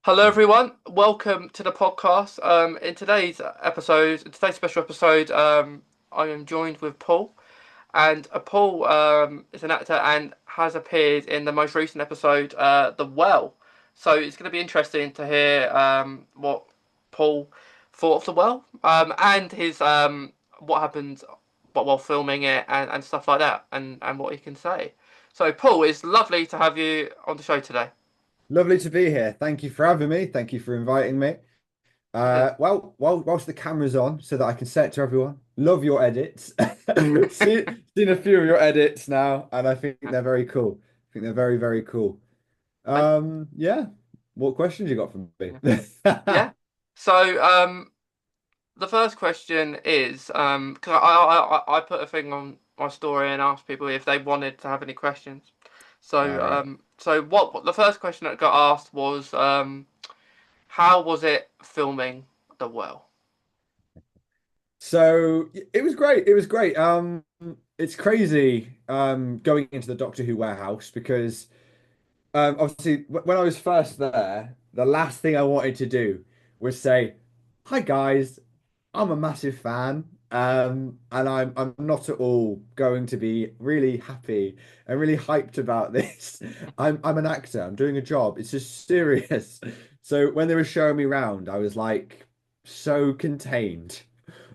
Hello, everyone. Welcome to the podcast. In today's special episode, I am joined with Paul, and Paul is an actor and has appeared in the most recent episode, The Well. So it's going to be interesting to hear what Paul thought of The Well, and his what happened while filming it and stuff like that, and what he can say. So, Paul, it's lovely to have you on the show today. Lovely to be here. Thank you for having me. Thank you for inviting me. Yeah. Whilst the camera's on, so that I can say it to everyone. Love your edits. Seen a few of your edits now, and I think they're very cool. I think they're very, very cool. Thank Yeah. What questions you got from me? you. Yeah. So, the first question is, because I put a thing on my story and asked people if they wanted to have any questions. All So, right. what the first question that got asked was, how was it filming The Well? So it was great. It was great. It's crazy going into the Doctor Who warehouse because obviously, when I was first there, the last thing I wanted to do was say, "Hi guys, I'm a massive fan, and I'm not at all going to be really happy and really hyped about this. I'm an actor. I'm doing a job. It's just serious." So when they were showing me around, I was like so contained.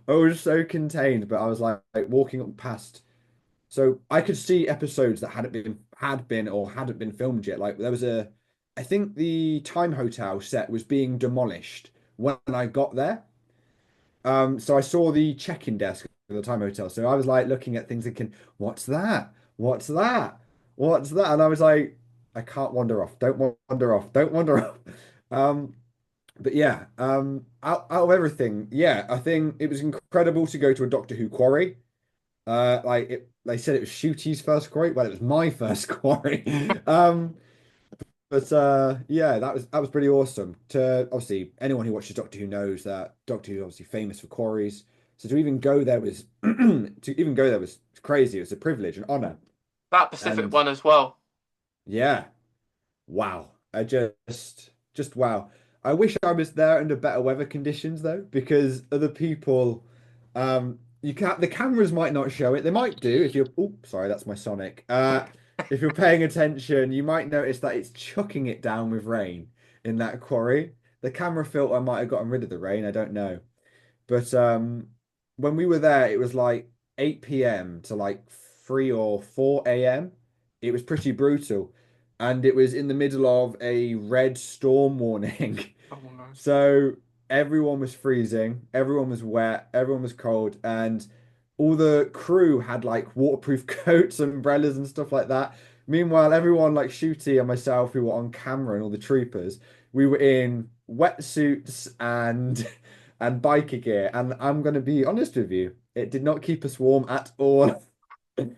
I was so contained, but I was like walking up past. So I could see episodes that had been or hadn't been filmed yet. Like there was I think the Time Hotel set was being demolished when I got there. So I saw the check-in desk of the Time Hotel. So I was like looking at things thinking, what's that? What's that? What's that? And I was like, I can't wander off. Don't wander off. Don't wander off. Um, but yeah, out of everything, yeah, I think it was incredible to go to a Doctor Who quarry. They said it was Shooty's first quarry. Well, it was my first quarry. But yeah, that was pretty awesome. To obviously anyone who watches Doctor Who knows that Doctor Who is obviously famous for quarries. So to even go there was to even go there was crazy. It was a privilege, an honor. That Pacific And one as well. yeah, wow. I just wow. I wish I was there under better weather conditions though, because other people you can't the cameras might not show it. They might do if you're oh sorry, that's my Sonic. If you're paying attention, you might notice that it's chucking it down with rain in that quarry. The camera filter might have gotten rid of the rain, I don't know. But when we were there, it was like 8 p.m. to like 3 or 4 a.m. It was pretty brutal. And it was in the middle of a red storm warning. Oh no. So everyone was freezing, everyone was wet, everyone was cold, and all the crew had like waterproof coats, umbrellas, and stuff like that. Meanwhile, everyone like Shooty and myself who were on camera and all the troopers, we were in wetsuits and and biker gear. And I'm gonna be honest with you, it did not keep us warm at all. It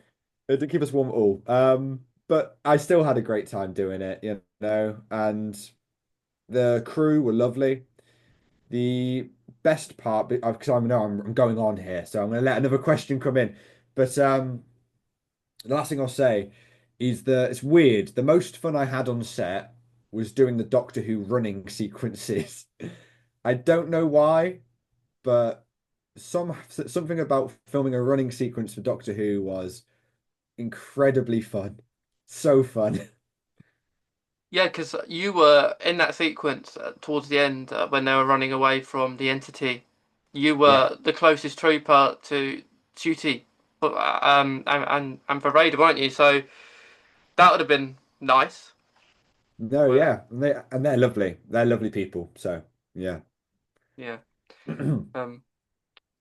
didn't keep us warm at all. But I still had a great time doing it, and the crew were lovely. The best part, because I know I'm going on here, so I'm going to let another question come in. But the last thing I'll say is that it's weird. The most fun I had on set was doing the Doctor Who running sequences. I don't know why, but something about filming a running sequence for Doctor Who was incredibly fun. So fun. Yeah, because you were in that sequence towards the end when they were running away from the entity. You Yeah. were the closest trooper to Ncuti, and Parade, weren't you? So that would have been nice. No, But yeah. And they're lovely. They're lovely people. So yeah. yeah. Um.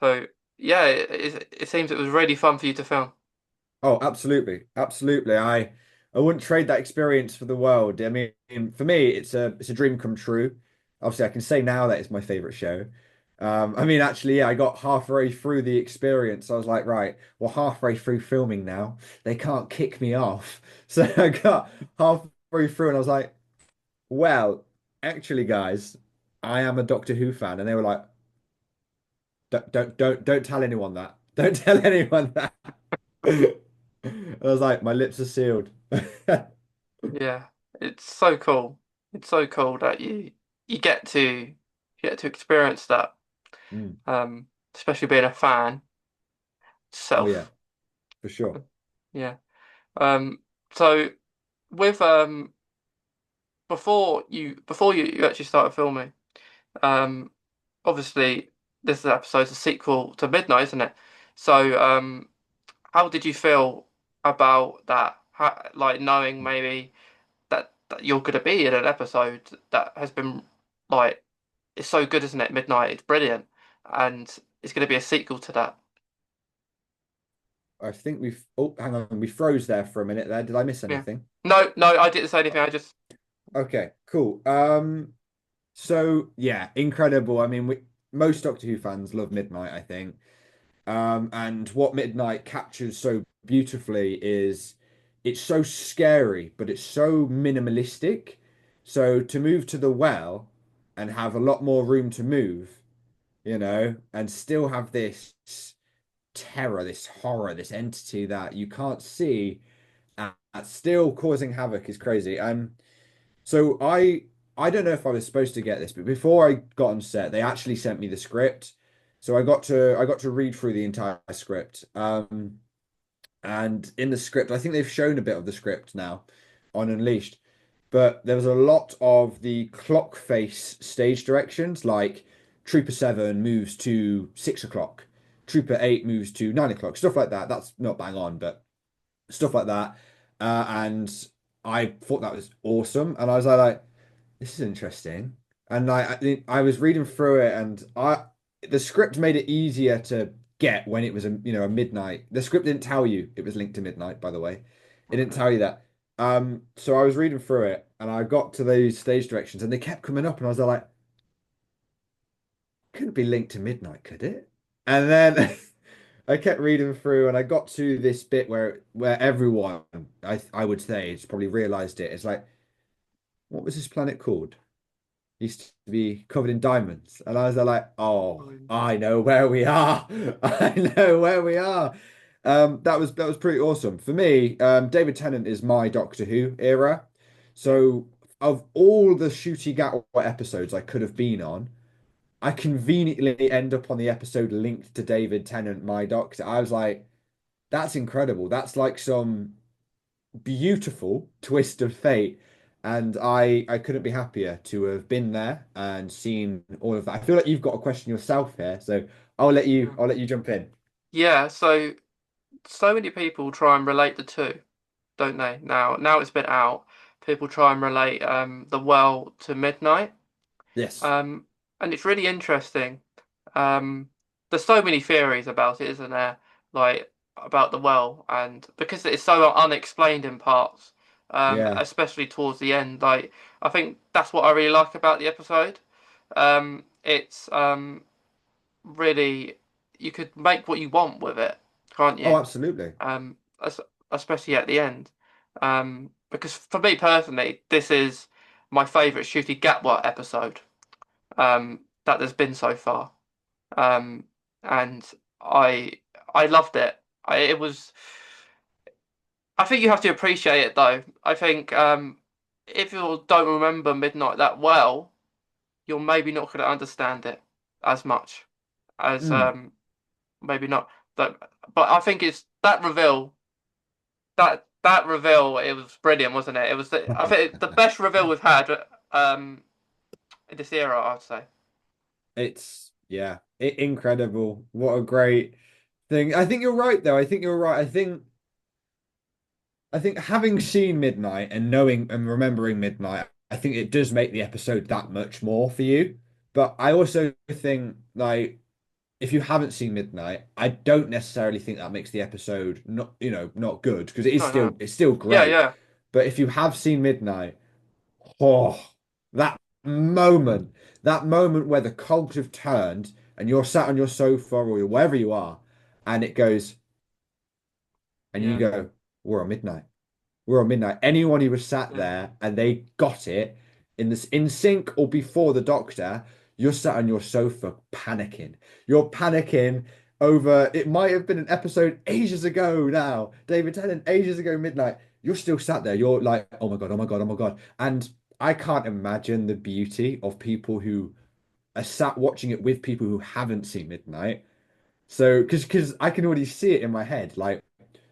So yeah, it seems it was really fun for you to film. Oh, absolutely. Absolutely. I wouldn't trade that experience for the world. I mean, for me, it's a dream come true. Obviously, I can say now that it's my favorite show. I mean, actually, yeah, I got halfway through the experience. I was like, right, well, halfway through filming now. They can't kick me off. So I got halfway through and I was like, well, actually, guys, I am a Doctor Who fan. And they were like, don't tell anyone that. Don't tell anyone that. I was like, my lips are sealed. Yeah, it's so cool. It's so cool that you. you get to experience that, Mm. especially being a fan Oh yeah, self. for sure. Yeah. So with before you actually started filming, um, obviously this episode's a sequel to Midnight, isn't it? So how did you feel about that? Like knowing maybe that you're gonna be in an episode that has been like it's so good, isn't it? Midnight, it's brilliant, and it's gonna be a sequel to that. I think we've. Oh, hang on, we froze there for a minute. There, did I miss Yeah. anything? No, no, I didn't say anything. I just Okay, cool. So yeah, incredible. I mean, most Doctor Who fans love Midnight, I think. And what Midnight captures so beautifully is it's so scary, but it's so minimalistic. So to move to the well and have a lot more room to move, and still have this terror, this horror, this entity that you can't see and still causing havoc is crazy. So I don't know if I was supposed to get this, but before I got on set, they actually sent me the script. So I got to read through the entire script. And in the script, I think they've shown a bit of the script now on Unleashed, but there was a lot of the clock face stage directions, like Trooper 7 moves to 6 o'clock, Trooper 8 moves to 9 o'clock, stuff like that. That's not bang on, but stuff like that. And I thought that was awesome. And I was like, this is interesting. And I was reading through it, and the script made it easier to get when it was a midnight. The script didn't tell you it was linked to midnight, by the way. It didn't okay. tell you that. So I was reading through it, and I got to those stage directions, and they kept coming up, and I was like, couldn't be linked to midnight, could it? And then I kept reading through, and I got to this bit where everyone, I would say, has probably realized it. It's like, what was this planet called? Used to be covered in diamonds. And I was like, oh, I know where we are. I know where we are. That was pretty awesome. For me, David Tennant is my Doctor Who era. So of all the Ncuti Gatwa episodes I could have been on, I conveniently end up on the episode linked to David Tennant, my Doctor. I was like, that's incredible. That's like some beautiful twist of fate. And I couldn't be happier to have been there and seen all of that. I feel like you've got a question yourself here, so I'll let you Yeah. I'll let you jump in. Yeah. So many people try and relate the two, don't they? Now it's been out. People try and relate the well to Midnight. Yes. Um, and it's really interesting. Um, there's so many theories about it, isn't there? Like about the well, and because it's so unexplained in parts, Yeah. especially towards the end. Like I think that's what I really like about the episode. It's really you could make what you want with it, can't Oh, you? absolutely. Um, especially at the end. Because for me personally, this is my favourite Ncuti Gatwa episode that there's been so far. Um, and I I loved it. It was. I think you have to appreciate it though. I think if you don't remember Midnight that well, you're maybe not going to understand it as much as Mm. maybe not. But I think it's that reveal. That reveal. It was brilliant, wasn't it? It was I think the best reveal we've had in this era. I'd say. It's yeah, incredible. What a great thing. I think you're right though. I think you're right. I think having seen Midnight and knowing and remembering Midnight, I think it does make the episode that much more for you. But I also think like if you haven't seen Midnight, I don't necessarily think that makes the episode not good because it is No, no. still Yeah, great. yeah, But if you have seen Midnight, oh, that that moment where the cogs have turned and you're sat on your sofa or wherever you are, and it goes and you yeah, go, we're on Midnight. We're on Midnight. Anyone who was sat yeah, there and they got it in sync or before the doctor, you're sat on your sofa panicking. You're panicking over it might have been an episode ages ago now. David Tennant, ages ago, Midnight. You're still sat there. You're like, oh my God, oh my God, oh my God. And I can't imagine the beauty of people who are sat watching it with people who haven't seen Midnight. So, because I can already see it in my head, like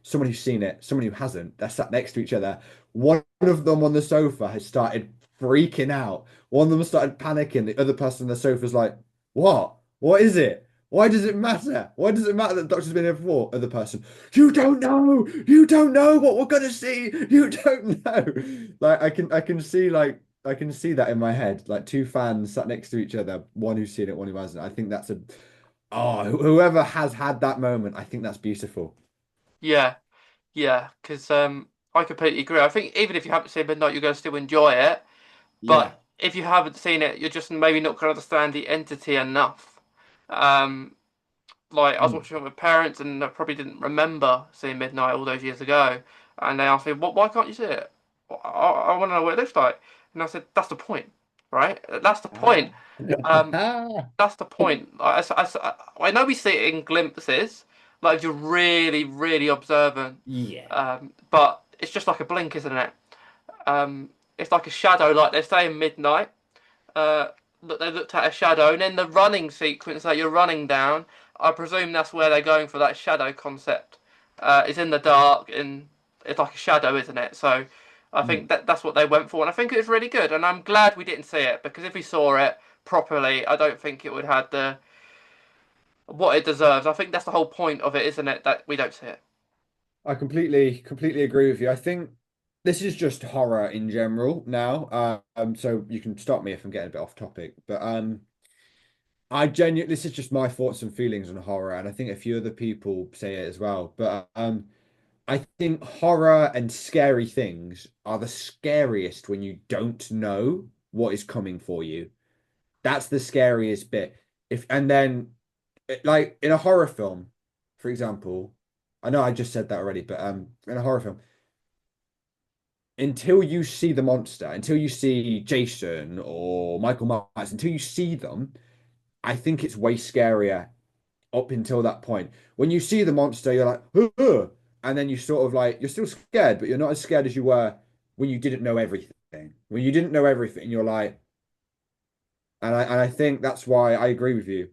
someone who's seen it, someone who hasn't, they're sat next to each other. One of them on the sofa has started freaking out. One of them started panicking. The other person on the sofa is like, "What? What is it? Why does it matter? Why does it matter that the doctor's been here before?" Other person, "You don't know. You don't know what we're gonna see. You don't know." Like I can see that in my head. Like two fans sat next to each other, one who's seen it, one who hasn't. I think that's a Oh, whoever has had that moment, I think that's beautiful. Yeah, yeah, because I completely agree. I think even if you haven't seen Midnight, you're going to still enjoy it. Yeah. But if you haven't seen it, you're just maybe not going to understand the entity enough. Um, like I was Mm. watching it with parents, and I probably didn't remember seeing Midnight all those years ago, and they asked me, "What? Why can't you see it? I want to know what it looks like." And I said, "That's the point, right? That's the point. Ah. Um, that's the point. I know we see it in glimpses, like if you're really, really observant, Yeah. but it's just like a blink, isn't it? It's like a shadow, like they say in Midnight. Uh, that they looked at a shadow, and in the running sequence that you're running down, I presume that's where they're going for that shadow concept. It's in the dark, and it's like a shadow, isn't it? So I Mm. think that's what they went for, and I think it was really good. And I'm glad we didn't see it because if we saw it properly, I don't think it would have the what it deserves. I think that's the whole point of it, isn't it? That we don't see it. I completely agree with you. I think this is just horror in general now. So you can stop me if I'm getting a bit off topic, but I genuinely this is just my thoughts and feelings on horror, and I think a few other people say it as well. But I think horror and scary things are the scariest when you don't know what is coming for you. That's the scariest bit. If and then like in a horror film, for example, I know I just said that already, but in a horror film, until you see the monster, until you see Jason or Michael Myers, until you see them, I think it's way scarier up until that point. When you see the monster, you're like, "Ugh," and then you sort of like you're still scared, but you're not as scared as you were when you didn't know everything. When you didn't know everything, you're like, and I think that's why I agree with you.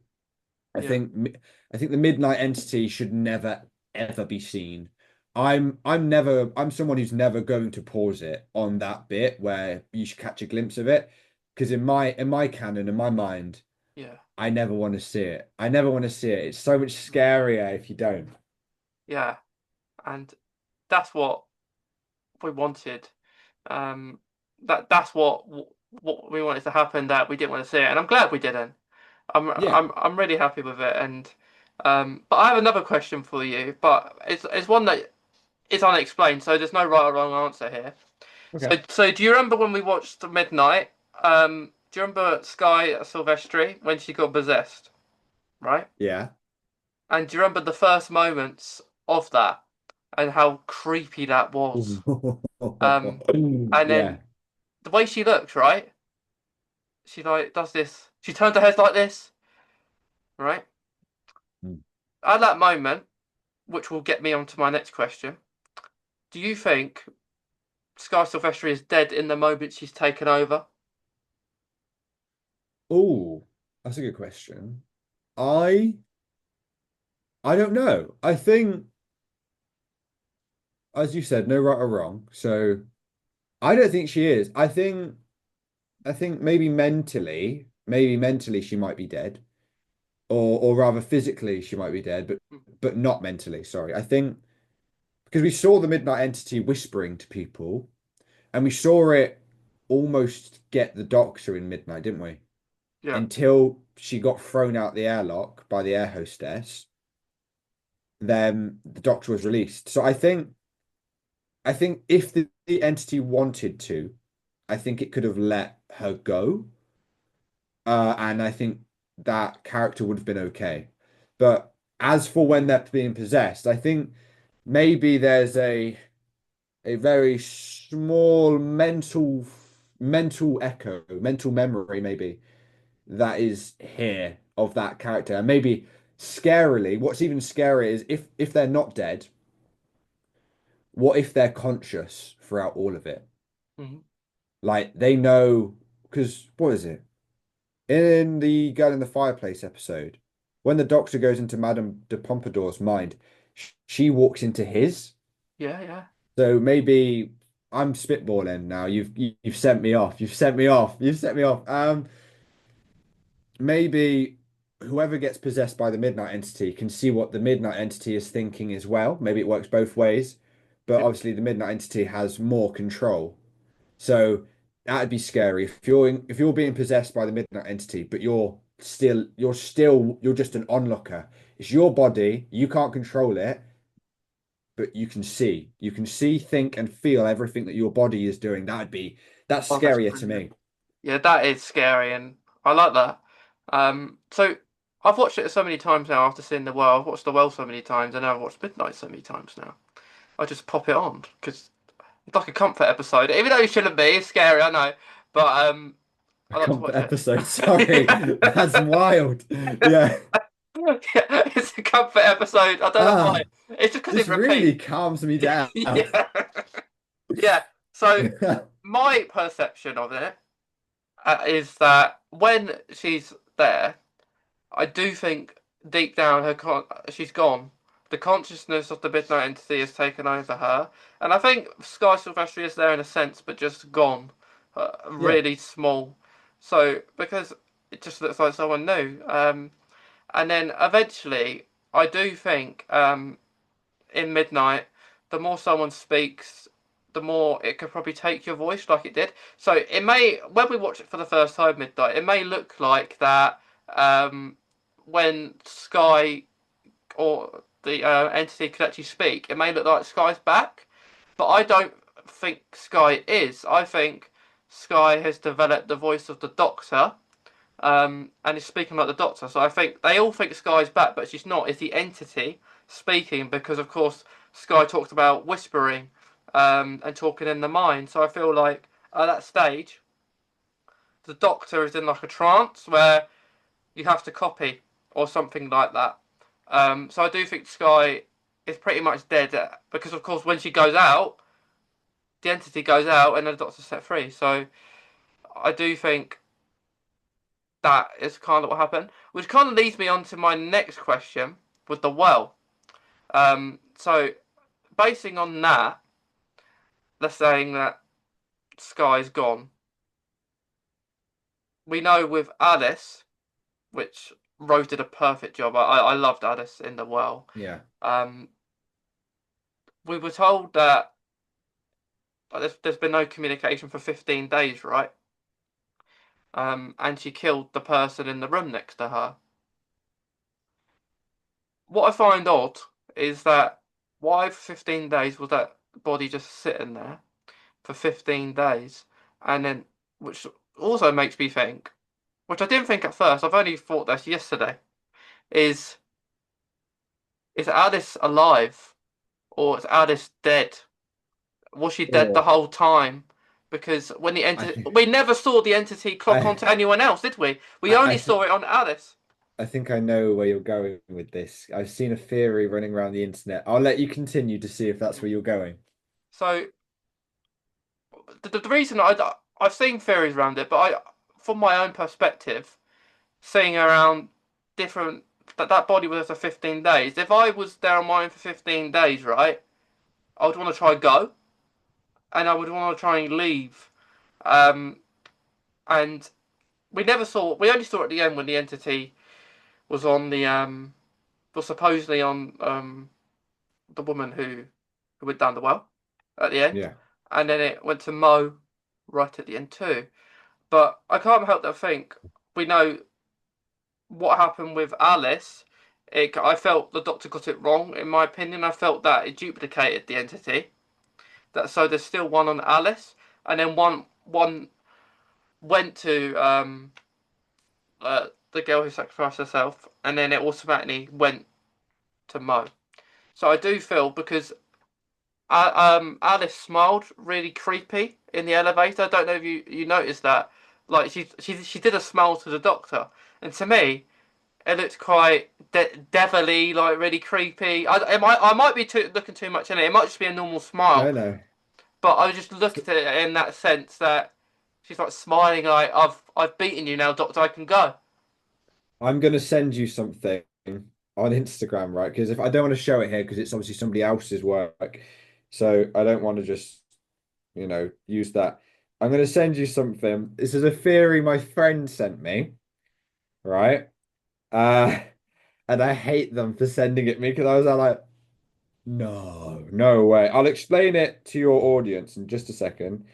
I Yeah, think I think the midnight entity should never ever be seen. I'm someone who's never going to pause it on that bit where you should catch a glimpse of it because in my canon in my mind yeah, I never want to see it. I never want to see it. It's so much mm, scarier if you don't. yeah, and that's what we wanted. Um, that's what we wanted to happen. That we didn't want to see it, and I'm glad we didn't. Yeah. I'm really happy with it. And but I have another question for you, but it's one that is unexplained, so there's no right or wrong answer here. Okay. So do you remember when we watched Midnight? Do you remember Sky Silvestri when she got possessed, right? Yeah. And do you remember the first moments of that and how creepy that was? Um, and Yeah. then the way she looked, right? She like does this. She turned her head like this, right? At that moment, which will get me onto my next question. Do you think Sky Silvestri is dead in the moment she's taken over? Oh, that's a good question. I I don't know. I think, as you said, no right or wrong. So I don't think she is. I think maybe mentally she might be dead, or rather physically she might be dead, but not mentally. Sorry. I think because we saw the Midnight Entity whispering to people, and we saw it almost get the Doctor in Midnight, didn't we? Yeah. Until she got thrown out the airlock by the air hostess, then the Doctor was released. So I think if the entity wanted to, I think it could have let her go. And I think that character would have been okay. But as for when they're being possessed, I think maybe there's a very small mental echo, mental memory maybe that is here of that character. And maybe scarily, what's even scarier is if they're not dead, what if they're conscious throughout all of it? Mhm. Like they know because what is it? In the Girl in the Fireplace episode, when the Doctor goes into Madame de Pompadour's mind, she walks into his. Yeah, yeah. So maybe I'm spitballing now. You've sent me off. You've sent me off. You've sent me off. Maybe whoever gets possessed by the Midnight Entity can see what the Midnight Entity is thinking as well. Maybe it works both ways, but Yeah. obviously the Midnight Entity has more control. So that'd be scary if you're being possessed by the Midnight Entity, but you're just an onlooker. It's your body. You can't control it, but you can see. You can see, think, and feel everything that your body is doing. That's Oh, that's scarier to brilliant. me. Yeah, that is scary, and I like that. So I've watched it so many times now after seeing The Well. I've watched The Well so many times, and I've watched Midnight so many times now. I just pop it on because it's like a comfort episode. Even though it shouldn't be, it's scary, I know. But A I like to comfort watch it. episode. Sorry, that's Yeah. wild. Yeah. Yeah, it's a comfort episode. I don't know why. Ah, It's just because it this really repeats. calms me down. Yeah. Yeah. So my perception of it is that when she's there, I do think deep down she's gone. The consciousness of the Midnight Entity has taken over her, and I think Sky Silvestri is there in a sense, but just gone, Yeah. really small. So because it just looks like someone new. And then eventually, I do think in Midnight, the more someone speaks, the more it could probably take your voice like it did. So it may, when we watch it for the first time, Midnight, it may look like that when Sky or the entity could actually speak, it may look like Sky's back, but I don't think Sky is. I think Sky has developed the voice of the Doctor and is speaking like the Doctor. So I think they all think Sky's back, but she's not. It's the entity speaking because, of course, Sky talked about whispering and talking in the mind. So I feel like at that stage, the Doctor is in like a trance where you have to copy or something like that. So I do think Sky is pretty much dead because, of course, when she goes out, the entity goes out and the Doctor's set free. So I do think that is kind of what happened, which kind of leads me on to my next question with the well. So basing on that, they're saying that Sky's gone. We know with Alice, which Rose did a perfect job. I loved Alice in the well. Yeah. Um, we were told that there's been no communication for 15 days, right? And she killed the person in the room next to her. What I find odd is that why for 15 days was that body just sitting there for 15 days? And then, which also makes me think, which I didn't think at first, I've only thought this yesterday, is is Alice alive or is Alice dead? Was she dead the Or whole time? Because when the I entity, think we never saw the entity clock I onto anyone else, did we? We I only th saw it on Alice. I think I know where you're going with this. I've seen a theory running around the internet. I'll let you continue to see if that's where you're going. So the reason I've seen theories around it, but from my own perspective, seeing around different that body was there for 15 days. If I was there on mine for 15 days, right, I would want to try and go, and I would want to try and leave. Um, and we never saw. We only saw it at the end when the entity was on the was supposedly on the woman who went down the well at the end, Yeah. and then it went to Mo right at the end too. But I can't help but think we know what happened with Alice. I felt the Doctor got it wrong. In my opinion, I felt that it duplicated the entity. That so there's still one on Alice, and then one went to the girl who sacrificed herself, and then it automatically went to Mo. So I do feel because Alice smiled really creepy in the elevator. I don't know if you noticed that. Like she did a smile to the Doctor, and to me it looked quite devilly, like really creepy. I might be looking too much in it. It might just be a normal smile, No, no. but I just looked at it in that sense that. she's like smiling, like I've beaten you now, Doctor. I can go. I'm gonna send you something on Instagram, right? Because if I don't want to show it here, because it's obviously somebody else's work, so I don't want to just, use that. I'm gonna send you something. This is a theory my friend sent me, right? Uh, and I hate them for sending it me because I was like, no, no way. I'll explain it to your audience in just a second.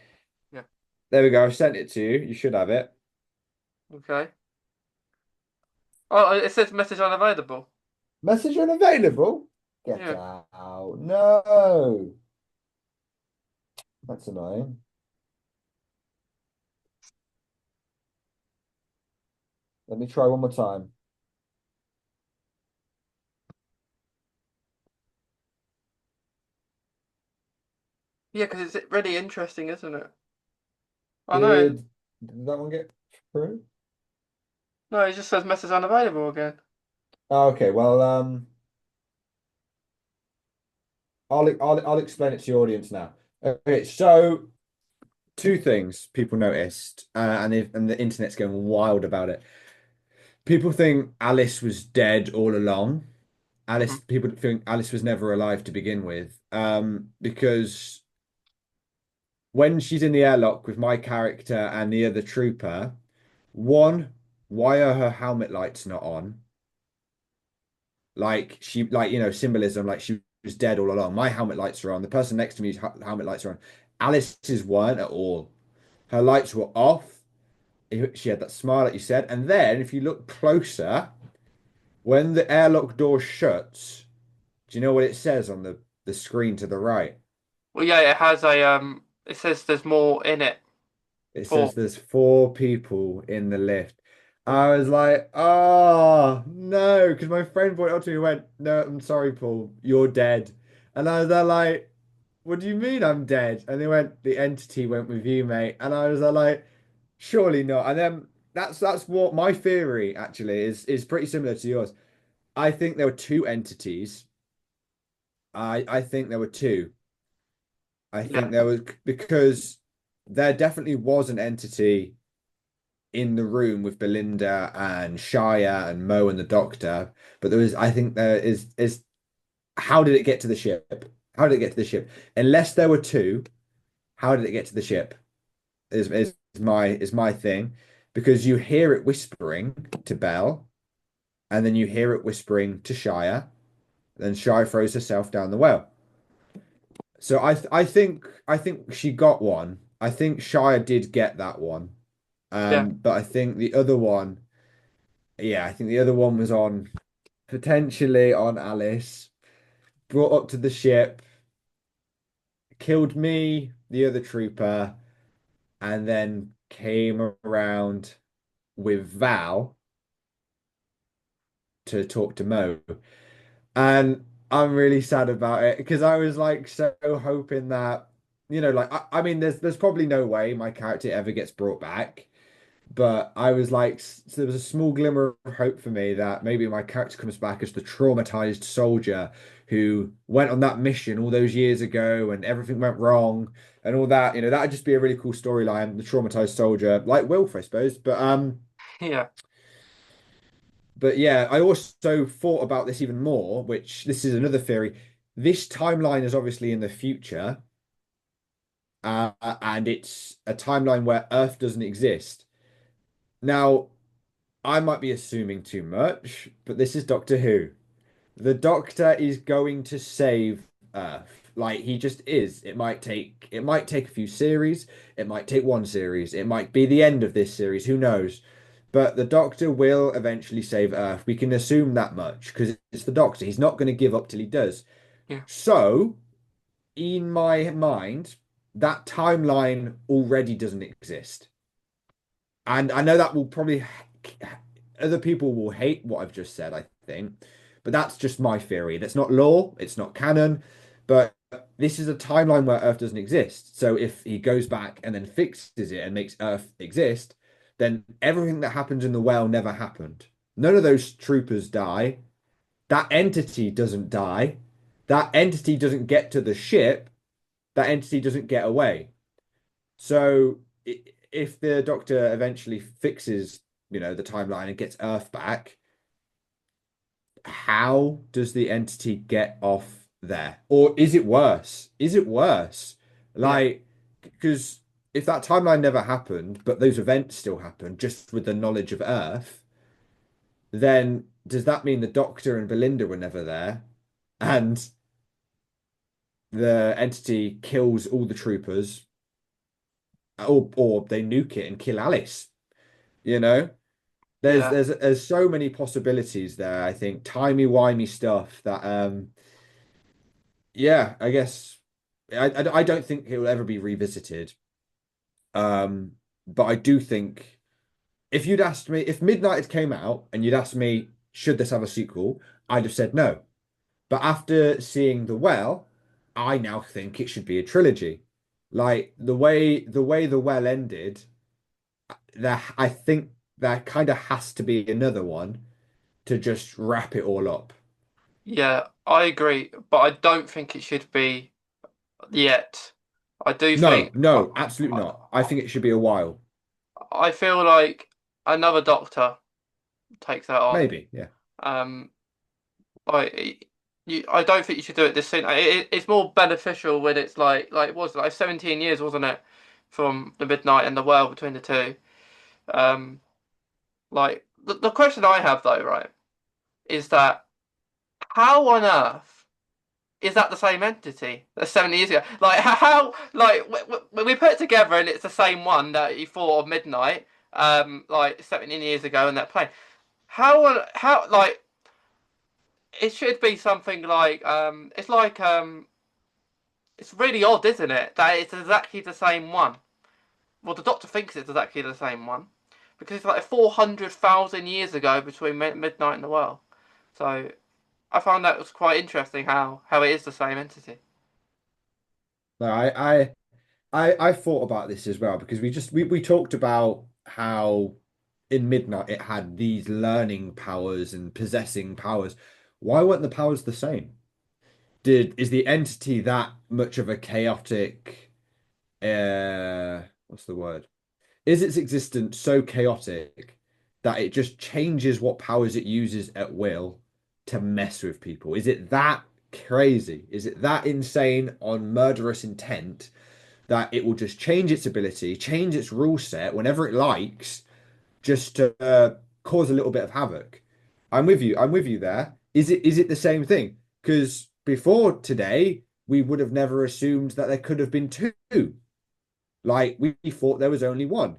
Yeah. There we go. I've sent it to you. You should have it. Okay. Oh, it says message unavailable. Message unavailable. Get Yeah. out. No. That's annoying. Let me try one more time. Yeah, because it's really interesting, isn't it? I know. Did that one get through? No, it just says message unavailable again. Oh, okay, well, I'll explain it to your audience now. Okay, so two things people noticed, and the internet's going wild about it. People think Alice was dead all along. Hmm. People think Alice was never alive to begin with, because when she's in the airlock with my character and the other trooper, one, why are her helmet lights not on? Like symbolism, like she was dead all along. My helmet lights are on. The person next to me's helmet lights are on. Alice's weren't at all. Her lights were off. She had that smile, like you said. And then if you look closer, when the airlock door shuts, do you know what it says on the screen to the right? Well, yeah, it has a It says there's more in it It says for. there's four people in the lift. Yeah. I was like, oh no, because my friend brought it up to me and went, no, I'm sorry, Paul, you're dead. And I was there like, what do you mean I'm dead? And they went, the entity went with you, mate. And I was there like, surely not. And then that's what my theory actually is pretty similar to yours. I think there were two entities. I think there were two. I Yeah. think there was because there definitely was an entity in the room with Belinda and Shia and Mo and the Doctor, but there was I think there is how did it get to the ship? How did it get to the ship? Unless there were two, how did it get to the ship? Is my thing because you hear it whispering to Belle, and then you hear it whispering to Shia, then Shia throws herself down the well. So I think she got one. I think Shia did get that one. Yeah. But I think the other one, yeah, I think the other one was on potentially on Alice, brought up to the ship, killed me, the other trooper, and then came around with Val to talk to Mo. And I'm really sad about it because I was like so hoping that, like I mean, there's probably no way my character ever gets brought back. But I was like, so there was a small glimmer of hope for me that maybe my character comes back as the traumatized soldier who went on that mission all those years ago and everything went wrong and all that. That'd just be a really cool storyline, the traumatized soldier, like Wilf, I suppose. Yeah. But yeah, I also thought about this even more, which this is another theory. This timeline is obviously in the future, and it's a timeline where Earth doesn't exist. Now, I might be assuming too much, but this is Doctor Who. The Doctor is going to save Earth. Like he just is. It might take a few series, it might take one series, it might be the end of this series, who knows? But the Doctor will eventually save Earth. We can assume that much because it's the Doctor. He's not going to give up till he does. Yeah. So, in my mind, that timeline already doesn't exist. And I know that will probably other people will hate what I've just said, I think, but that's just my theory. That's not law, it's not canon, but this is a timeline where Earth doesn't exist. So if he goes back and then fixes it and makes Earth exist, then everything that happens in the well never happened. None of those troopers die. That entity doesn't die. That entity doesn't get to the ship. That entity doesn't get away. So if the Doctor eventually fixes, the timeline and gets Earth back, how does the entity get off there? Or is it worse? Is it worse? Yeah, Like, because if that timeline never happened, but those events still happened, just with the knowledge of Earth, then does that mean the Doctor and Belinda were never there? And the entity kills all the troopers, or they nuke it and kill Alice, you know? There's yeah, there's there's so many possibilities there, I think. Timey-wimey stuff that yeah, I guess I don't think it will ever be revisited. Um, but I do think if you'd asked me, if Midnight had came out and you'd asked me, should this have a sequel? I'd have said no. But after seeing The Well, I now think it should be a trilogy. Like the way The Well ended, I think there kind of has to be another one to just wrap it all up. yeah. I agree, but I don't think it should be yet. I do No, think no, absolutely I, not. I think it should be a while. I feel like another Doctor takes that on. Maybe, yeah. Um, I don't think you should do it this soon. It's more beneficial when it's like it was like 17 years, wasn't it, from the Midnight and the Well between the two. Um, like the question I have though, right, is that how on earth is that the same entity that's 70 years ago? Like how like when we put it together and it's the same one that you thought of Midnight, like 17 years ago in that plane. How like it should be something like it's really odd, isn't it? That it's exactly the same one. Well, the Doctor thinks it's exactly the same one because it's like 400,000 years ago between Midnight and the Well. So I found that was quite interesting how it is the same entity. No, I thought about this as well because we talked about how in Midnight it had these learning powers and possessing powers. Why weren't the powers the same? Is the entity that much of a chaotic what's the word? Is its existence so chaotic that it just changes what powers it uses at will to mess with people? Is it that crazy? Is it that insane on murderous intent that it will just change its ability, change its rule set whenever it likes, just to cause a little bit of havoc? I'm with you. I'm with you there. Is it the same thing? Because before today, we would have never assumed that there could have been two. Like we thought there was only one.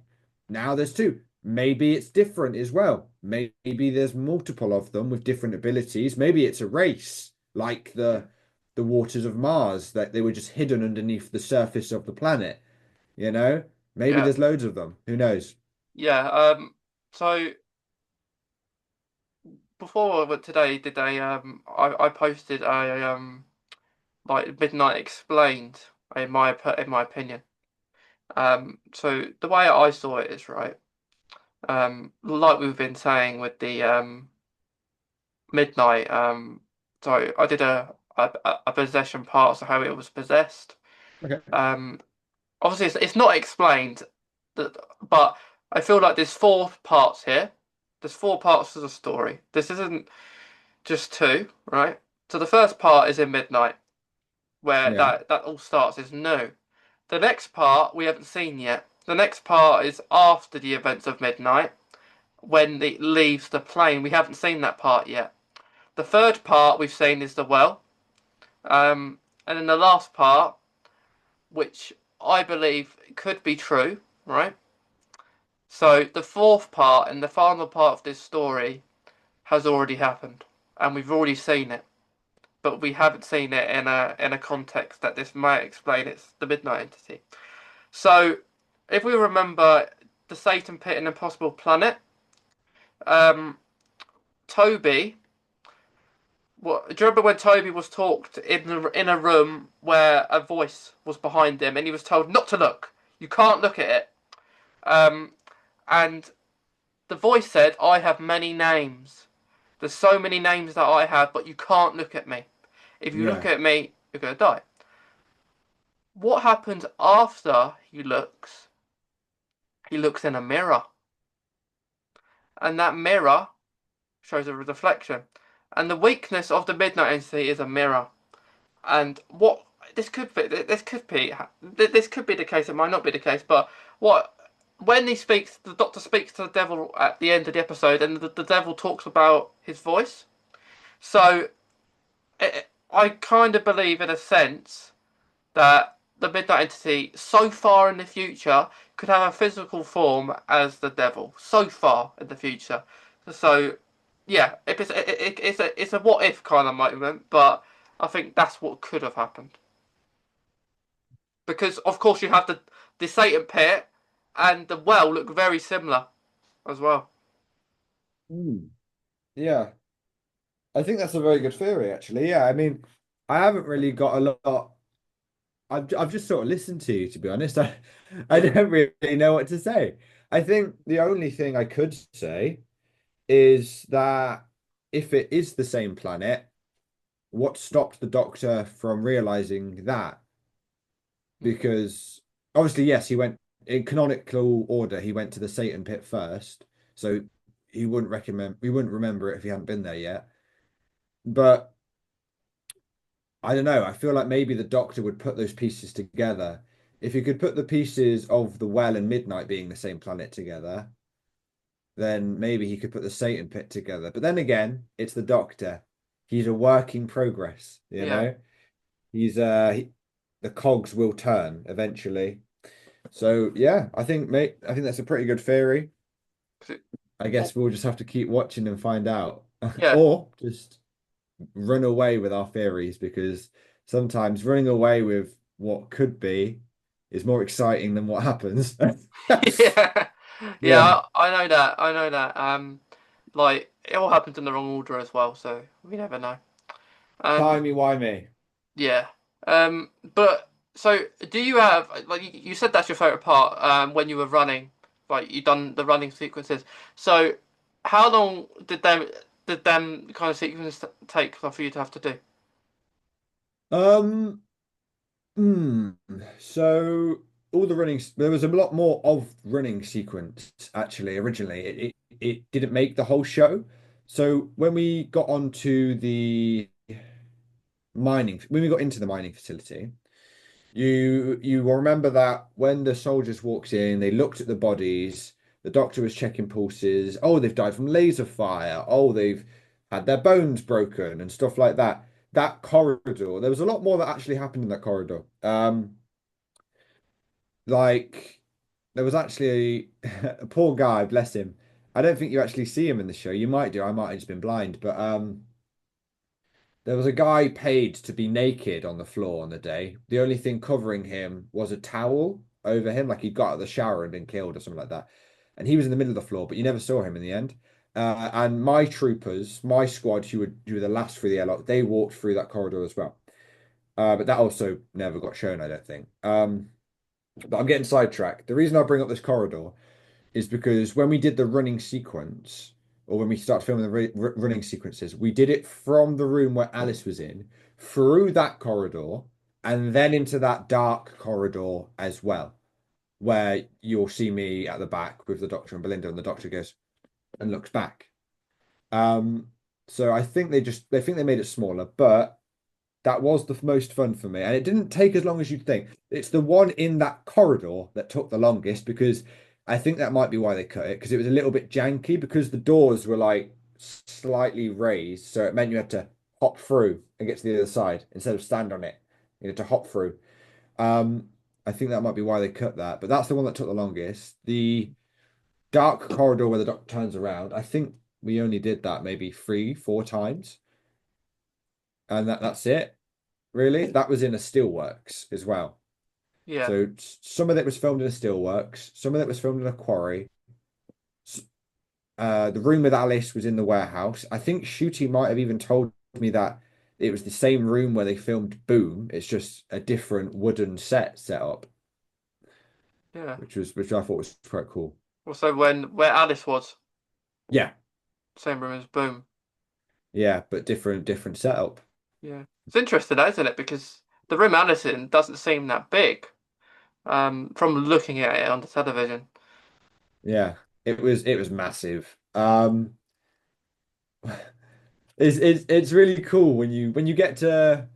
Now there's two. Maybe it's different as well. Maybe there's multiple of them with different abilities. Maybe it's a race, like the waters of Mars, that they were just hidden underneath the surface of the planet, you know? Maybe Yeah, there's loads of them. Who knows? yeah. So before today, did I posted a like Midnight Explained in my opinion. So the way I saw it is right. Like we've been saying with the Midnight. So I did a possession part, so how it was possessed. Okay. Um, Obviously it's not explained, that, but I feel like there's four parts here. There's four parts to the story. This isn't just two, right? So the first part is in Midnight, where Yeah. that all starts is new. The next part we haven't seen yet. The next part is after the events of Midnight, when it leaves the plane. We haven't seen that part yet. The third part we've seen is the well. And then the last part, which I believe could be true, right? So the fourth part and the final part of this story has already happened, and we've already seen it, but we haven't seen it in a context that this might explain it's the Midnight Entity. So if we remember the Satan Pit and Impossible Planet, um, Toby. What, do you remember when Toby was talked in a room where a voice was behind him and he was told not to look? You can't look at it. Um, and the voice said, "I have many names. There's so many names that I have, but you can't look at me. If you look Yeah. at me, you're gonna die." What happens after he looks? he looks in a mirror, and that mirror shows a reflection. And the weakness of the midnight entity is a mirror. And what this could be the case. It might not be the case, but what when he speaks, the Doctor speaks to the devil at the end of the episode, and the devil talks about his voice. So I kind of believe, in a sense, that the midnight entity, so far in the future, could have a physical form as the devil. So far in the future, so yeah, it's a what if kind of moment, but I think that's what could have happened. Because of course you have the Satan pit and the well look very similar as well. Hmm. Yeah, I think that's a very good theory, actually. Yeah, I mean, I haven't really got a lot. I've just sort of listened to you, to be honest. I Yeah, don't really know what to say. I think the only thing I could say is that if it is the same planet, what stopped the Doctor from realizing that? Because obviously, yes, he went in canonical order. He went to the Satan pit first, so he wouldn't remember it if he hadn't been there yet. But I don't know. I feel like maybe the Doctor would put those pieces together. If you could put the pieces of the Well and Midnight being the same planet together, then maybe he could put the Satan pit together. But then again, it's the Doctor. He's a work in progress, you yeah. know? The cogs will turn eventually. So yeah, I think that's a pretty good theory. I Well, guess we'll just have to keep watching and find out. yeah, Or just run away with our theories because sometimes running away with what could be is more exciting than what happens. yeah, yeah. Yeah, I know that. I know that. Like it all happens in the wrong order as well, so we never know. Um, timey-wimey. yeah. But so do you have like you said that's your favorite part? When you were running, like you done the running sequences. So how long did them kind of sequences take for you to have to do? Um, hmm. So all the running, there was a lot more of running sequence actually originally. It didn't make the whole show. So when we got onto the when we got into the mining facility, you will remember that when the soldiers walked in, they looked at the bodies. The doctor was checking pulses. Oh, they've died from laser fire. Oh, they've had their bones broken and stuff like that. That corridor, there was a lot more that actually happened in that corridor. Like there was actually a poor guy, bless him. I don't think you actually see him in the show. You might do. I might have just been blind, but there was a guy paid to be naked on the floor on the day. The only thing covering him was a towel over him, like he'd got out of the shower and been killed or something like that. And he was in the middle of the floor, but you never saw him in the end. And my troopers, my squad, who were the last through the airlock, they walked through that corridor as well. But that also never got shown, I don't think. But I'm getting sidetracked. The reason I bring up this corridor is because when we did the running sequence, or when we started filming the running sequences, we did it from the room where Alice was in, through that corridor, and then into that dark corridor as well, where you'll see me at the back with the Doctor and Belinda, and the Doctor goes and looks back. Um, so I think they think they made it smaller, but that was the most fun for me. And it didn't take as long as you'd think. It's the one in that corridor that took the longest because I think that might be why they cut it because it was a little bit janky because the doors were like slightly raised. So it meant you had to hop through and get to the other side instead of stand on it. You had to hop through. Um, I think that might be why they cut that. But that's the one that took the longest. The dark corridor where the doctor turns around, I think we only did that maybe three, four times. And that's it. Really? That was in a steelworks as well. Yeah, So some of it was filmed in a steelworks, some of it was filmed in a quarry. The room with Alice was in the warehouse. I think Ncuti might have even told me that it was the same room where they filmed Boom. It's just a different wooden set up, yeah. which I thought was quite cool. Also, where Alice was, Yeah, same room as Boom. yeah, but different setup. Yeah, it's interesting, that, isn't it? Because the room Alice in doesn't seem that big. From looking at it on the television. Yeah, it was massive. It's really cool when you get to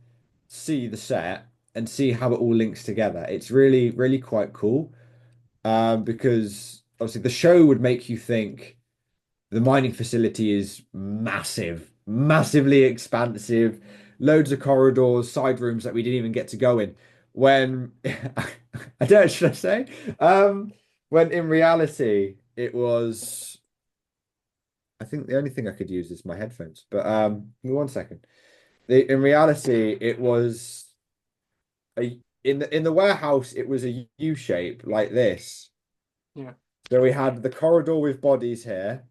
see the set and see how it all links together. It's really quite cool. Because obviously the show would make you think the mining facility is massive, massively expansive, loads of corridors, side rooms that we didn't even get to go in. When I don't, should I say? When in reality it was. I think the only thing I could use is my headphones. But give me 1 second. In reality, it was in the warehouse. It was a U shape like this. Yeah. So we had the corridor with bodies here,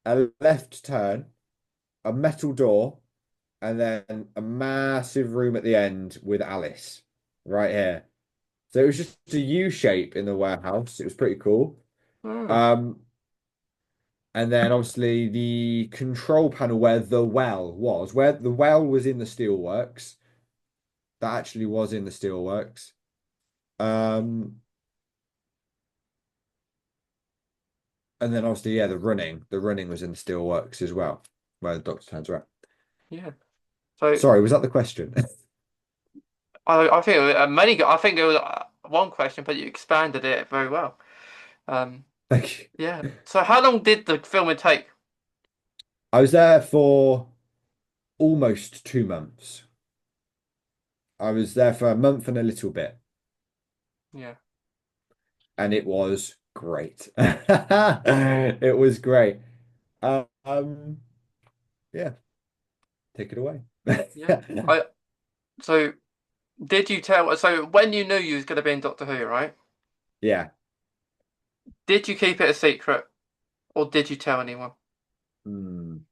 a left turn, a metal door, and then a massive room at the end with Alice right here. So it was just a U shape in the warehouse. It was pretty cool. Oh, Um, and then obviously the control panel where the well was in the steelworks, that actually was in the steelworks. Um, and then obviously, yeah, the running was in the steelworks as well, where the doctor turns around. yeah. So Sorry, was that the question? I think it was, I think it was one question, but you expanded it very well. Um, Thank you. yeah. So how long did the filming take? I was there for almost 2 months. I was there for a month and a little bit, Yeah. and it was great. It was great. Um, yeah, take it away. Yeah. I so did you tell? So when you knew you was going to be in Doctor Who, right? Yeah. Did you keep it a secret, or did you tell anyone? Hmm.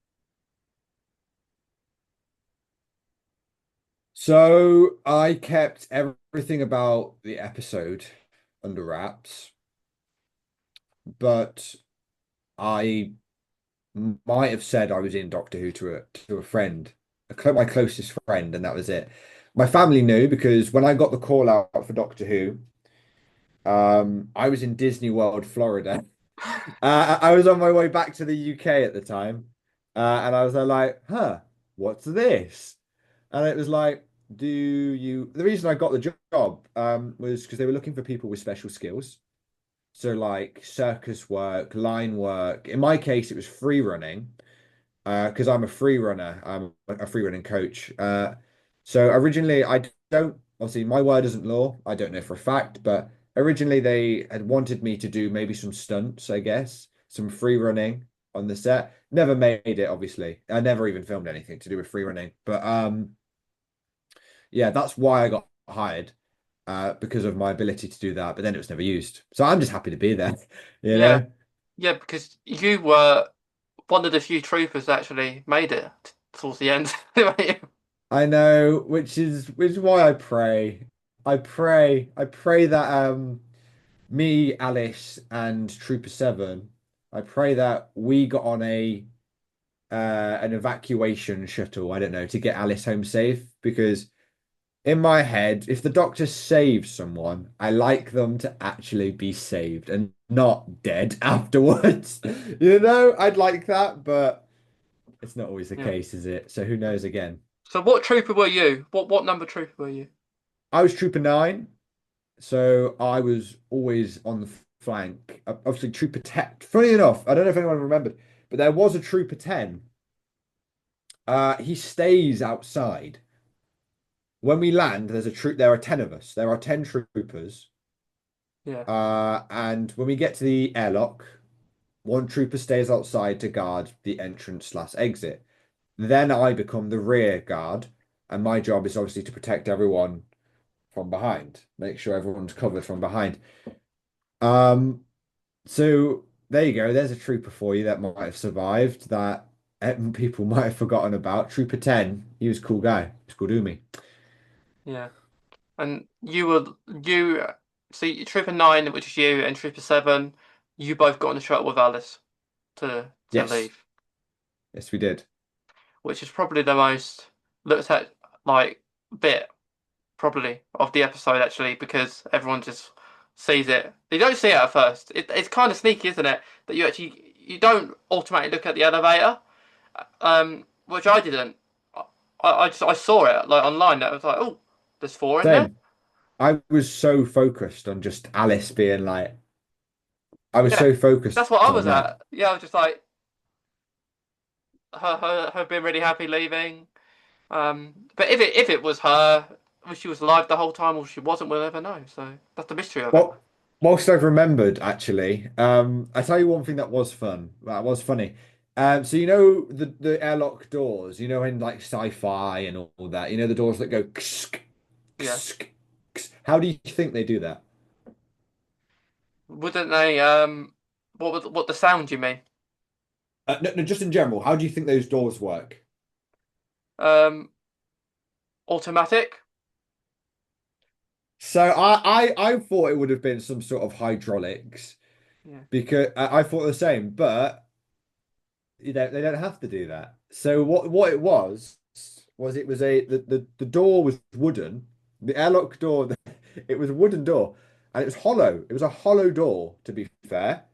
So I kept everything about the episode under wraps, but I might have said I was in Doctor Who to a friend, my closest friend, and that was it. My family knew because when I got the call out for Doctor Who, I was in Disney World, Florida. I was on my way back to the UK at the time, and I was there like, "Huh, what's this?" And it was like, "Do you?" The reason I got the job was because they were looking for people with special skills. So like circus work, line work. In my case, it was free running because I'm a free runner. I'm a free running coach. So originally, I don't obviously my word isn't law. I don't know for a fact, but originally they had wanted me to do maybe some stunts, I guess, some free running on the set. Never made it, obviously. I never even filmed anything to do with free running. But yeah, that's why I got hired because of my ability to do that. But then it was never used. So I'm just happy to be there, you Yeah. know. Yeah, because you were one of the few troopers that actually made it towards the end. I know, which is why I pray. I pray that me, Alice, and Trooper Seven, I pray that we got on a an evacuation shuttle, I don't know, to get Alice home safe because in my head, if the doctor saves someone, I like them to actually be saved and not dead afterwards. I'd like that, but it's not always the Yeah. case, is it? So who knows again? So what trooper were you? What number trooper were you? I was Trooper 9. So I was always on the flank. Obviously, Trooper 10. Funny enough, I don't know if anyone remembered, but there was a Trooper 10. He stays outside. When we land, there's a troop. There are 10 of us. There are 10 troopers. Yeah. And when we get to the airlock, one trooper stays outside to guard the entrance slash exit. Then I become the rear guard, and my job is obviously to protect everyone from behind, make sure everyone's covered from behind. Um, So there you go. There's a trooper for you that might have survived that people might have forgotten about. Trooper 10, he was a cool guy. He was called Umi. Yeah. And you see Trooper 9, which is you, and Trooper 7, you both got on the shuttle with Alice to Yes. leave, Yes, we did. which is probably the most looked at like bit probably of the episode actually because everyone just sees it. You don't see it at first. It's kind of sneaky, isn't it? That you don't automatically look at the elevator, which I didn't. I saw it like online. I was like, oh, there's four in there. Same. I was so focused on just Alice being like, I was Yeah, so focused that's what I on was that. at. Yeah, I was just like her being really happy leaving. But if it was her, if she was alive the whole time or she wasn't, we'll never know. So that's the mystery of it. Well, whilst I've remembered, actually, I tell you one thing that was fun. That was funny. So you know the airlock doors, you know, in like sci-fi and all that, you know, the doors that go ksk, Yeah. ksk, ksk. How do you think they do that? Wouldn't they? What the sound you mean? No, no, just in general, how do you think those doors work? Um, Automatic. So I thought it would have been some sort of hydraulics Yeah. because I thought the same, but they don't have to do that. So what it was it was the door was wooden, the airlock door, it was a wooden door, and it was hollow. It was a hollow door, to be fair.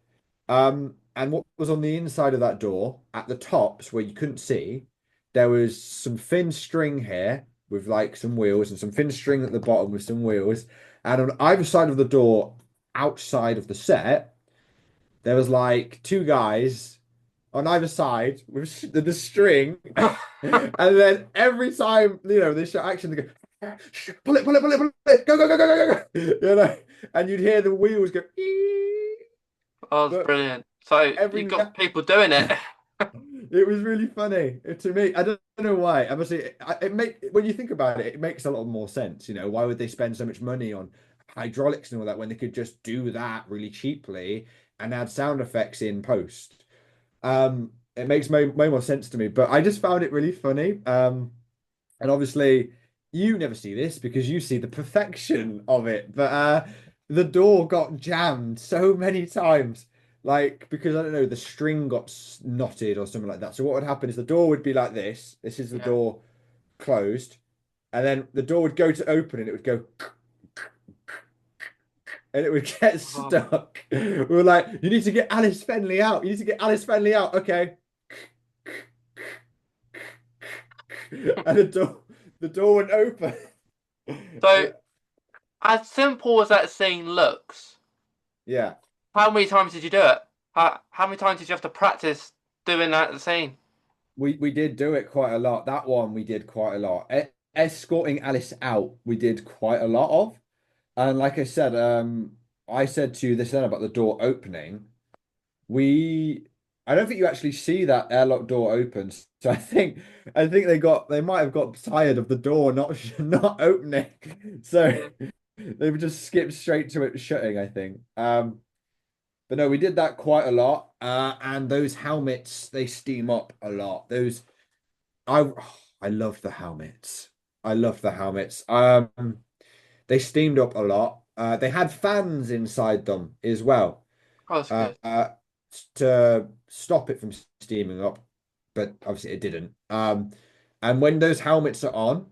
And what was on the inside of that door, at the tops where you couldn't see, there was some thin string here with like some wheels, and some thin string at the bottom with some wheels. And on either side of the door, outside of the set, there was like two guys on either side with the string. And then every time, you know, they show action, they go, pull it, go, go, go, go, go, go, go. You know, and you'd hear the wheels go, "Ee." Oh, that's But brilliant. So every you've now got people doing it. it was really funny to me. I don't know why. I must say, it make when you think about it, it makes a lot more sense. You know, why would they spend so much money on hydraulics and all that when they could just do that really cheaply and add sound effects in post? It makes way more sense to me. But I just found it really funny. And obviously, you never see this because you see the perfection of it. But the door got jammed so many times, like because I don't know, the string got knotted or something like that. So what would happen is the door would be like this. This is the Yeah. door closed, and then the door would go to open, and it would go, and it would get Oh, stuck. We were like, "You need to get Alice Fenley out. You need to get Alice Fenley out." Okay, and the door wouldn't open. so as simple as that scene looks, Yeah. how many times did you do it? How many times did you have to practice doing that scene? We did do it quite a lot. That one we did quite a lot. Escorting Alice out, we did quite a lot of. And like I said to you this then about the door opening. We, I don't think you actually see that airlock door open. So I think they might have got tired of the door not not opening. So Yeah. they would just skip straight to it shutting, I think. But no, we did that quite a lot. And those helmets, they steam up a lot. I I love the helmets. I love the helmets. They steamed up a lot. They had fans inside them as well, Oh, that's uh, good. uh, to stop it from steaming up, but obviously it didn't. And when those helmets are on,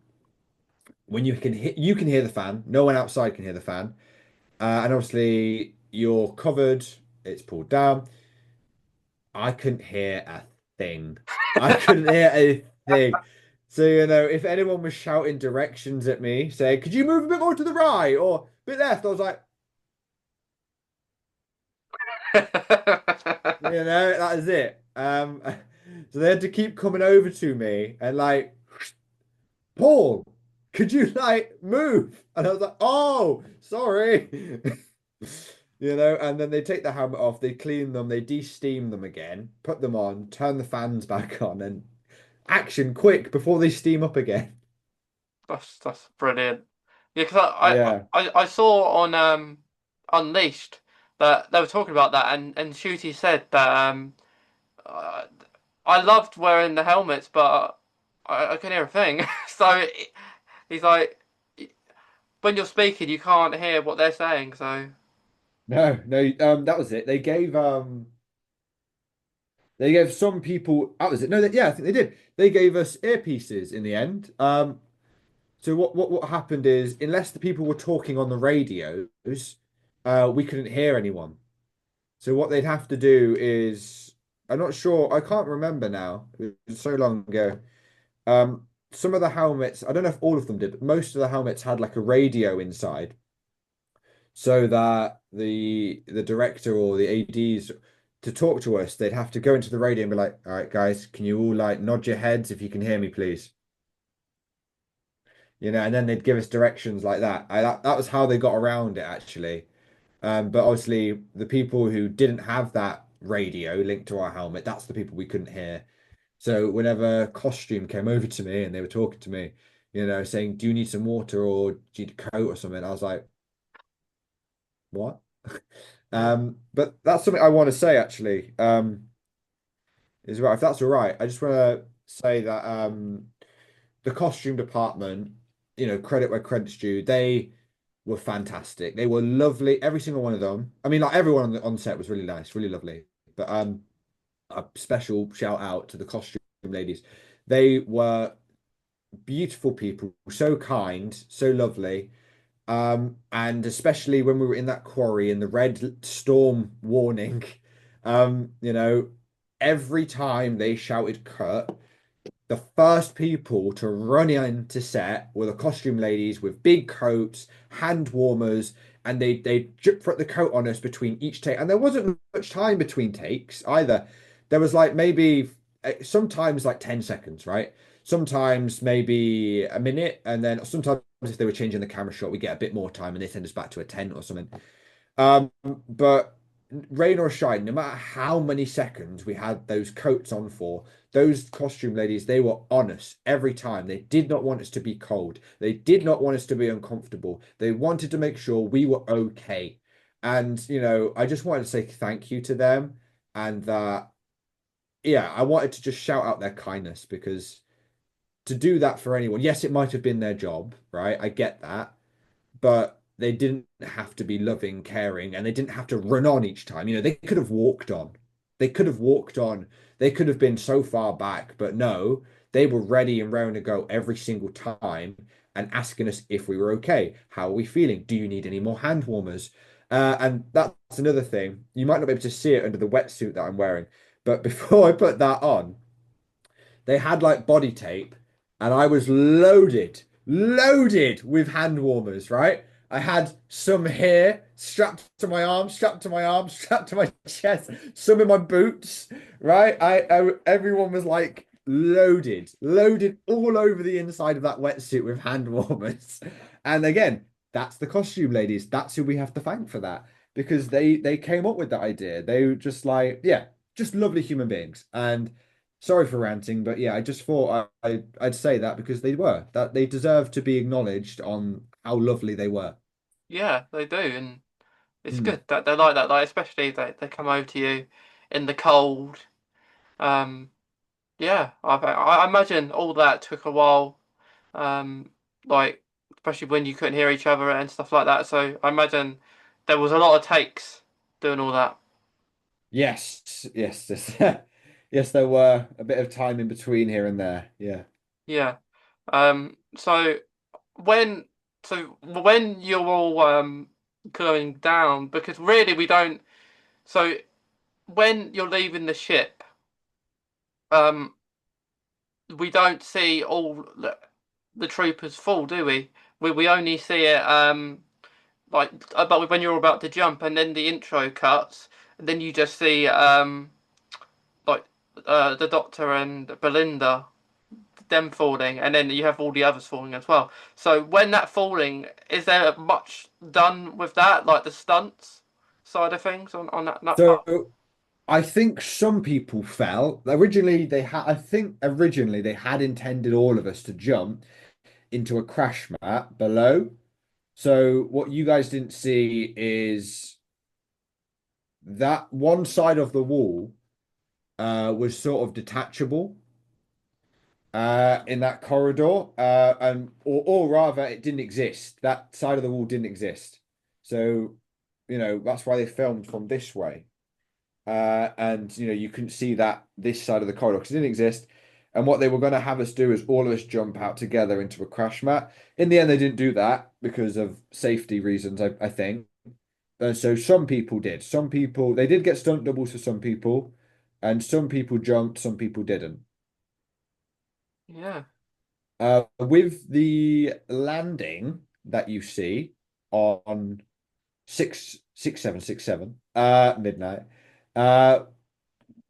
when you can hear the fan. No one outside can hear the fan. And obviously you're covered. It's pulled down. I couldn't hear a thing. I couldn't hear a thing. So, you know, if anyone was shouting directions at me, saying, could you move a bit more to the right or a bit left? I was like, you know, that is it. So they had to keep coming over to me and like, Paul, could you like move? And I was like, oh, sorry. You know, and then they take the helmet off, they clean them, they de-steam them again, put them on, turn the fans back on, and action quick before they steam up again. That's brilliant. Yeah, because Yeah. I saw on Unleashed that they were talking about that, and Ncuti said that uh, I loved wearing the helmets, but I couldn't hear a thing. So he's like, when you're speaking, you can't hear what they're saying. So No, no, that was it. They gave some people that was it. No, yeah, I think they did. They gave us earpieces in the end. So what happened is, unless the people were talking on the radios, we couldn't hear anyone. So what they'd have to do is, I'm not sure, I can't remember now. It was so long ago. Some of the helmets, I don't know if all of them did, but most of the helmets had like a radio inside, so that the director or the ADs to talk to us, they'd have to go into the radio and be like, "All right, guys, can you all like nod your heads if you can hear me, please?" And then they'd give us directions like that. That was how they got around it actually. But obviously, the people who didn't have that radio linked to our helmet, that's the people we couldn't hear. So whenever costume came over to me and they were talking to me, saying, "Do you need some water or do you need a coat or something?" I was like, "What?" Yeah. But that's something I want to say actually. Is right. If that's all right, I just want to say that the costume department, credit where credit's due, they were fantastic. They were lovely, every single one of them. I mean, like everyone on set was really nice, really lovely. But a special shout out to the costume ladies. They were beautiful people, so kind, so lovely. And especially when we were in that quarry in the red storm warning, um, you know, every time they shouted cut, the first people to run into set were the costume ladies with big coats, hand warmers, and they drip the coat on us between each take. And there wasn't much time between takes either. There was like maybe sometimes like 10 seconds, right? Sometimes maybe a minute, and then sometimes if they were changing the camera shot, we get a bit more time and they send us back to a 10 or something. But rain or shine, no matter how many seconds we had those coats on for, those costume ladies, they were honest every time. They did not want us to be cold. They did not want us to be uncomfortable. They wanted to make sure we were okay. And, I just wanted to say thank you to them. And yeah, I wanted to just shout out their kindness because to do that for anyone, yes, it might have been their job, right? I get that, but they didn't have to be loving, caring, and they didn't have to run on each time. They could have walked on. They could have walked on. They could have been so far back, but no, they were ready and raring to go every single time and asking us if we were okay. How are we feeling? Do you need any more hand warmers? And that's another thing. You might not be able to see it under the wetsuit that I'm wearing, but before I put that on, they had like body tape, and I was loaded with hand warmers, right? I had some here strapped to my arm, strapped to my arm, strapped to my chest, some in my boots, right? Everyone was like loaded all over the inside of that wetsuit with hand warmers. And again, that's the costume ladies. That's who we have to thank for that because they came up with that idea. They were just like, yeah, just lovely human beings. And sorry for ranting, but yeah, I just thought I'd say that because they deserve to be acknowledged on how lovely they were. Yeah, they do, and it's Mm. good that they're like that. Like especially if they come over to you in the cold. Um, yeah, I imagine all that took a while. Um, like especially when you couldn't hear each other and stuff like that. So I imagine there was a lot of takes doing all that. Yes. Yes, there were a bit of time in between here and there. Yeah. Yeah. So when when you're all going down, because really we don't. So when you're leaving the ship, um, we don't see all the troopers fall, do we? We only see it like but when you're about to jump, and then the intro cuts, and then you just see like the Doctor and Belinda them falling, and then you have all the others falling as well. So when that falling, is there much done with that, like the stunts side of things on that part? So I think some people fell. I think originally they had intended all of us to jump into a crash mat below. So what you guys didn't see is that one side of the wall was sort of detachable in that corridor, or rather, it didn't exist. That side of the wall didn't exist. So, that's why they filmed from this way. And you couldn't see that this side of the corridor because it didn't exist. And what they were going to have us do is all of us jump out together into a crash mat. In the end, they didn't do that because of safety reasons, I think. So some people did. Some people they did get stunt doubles for some people, and some people jumped, some people didn't. Yeah. With the landing that you see on 6767 midnight, uh,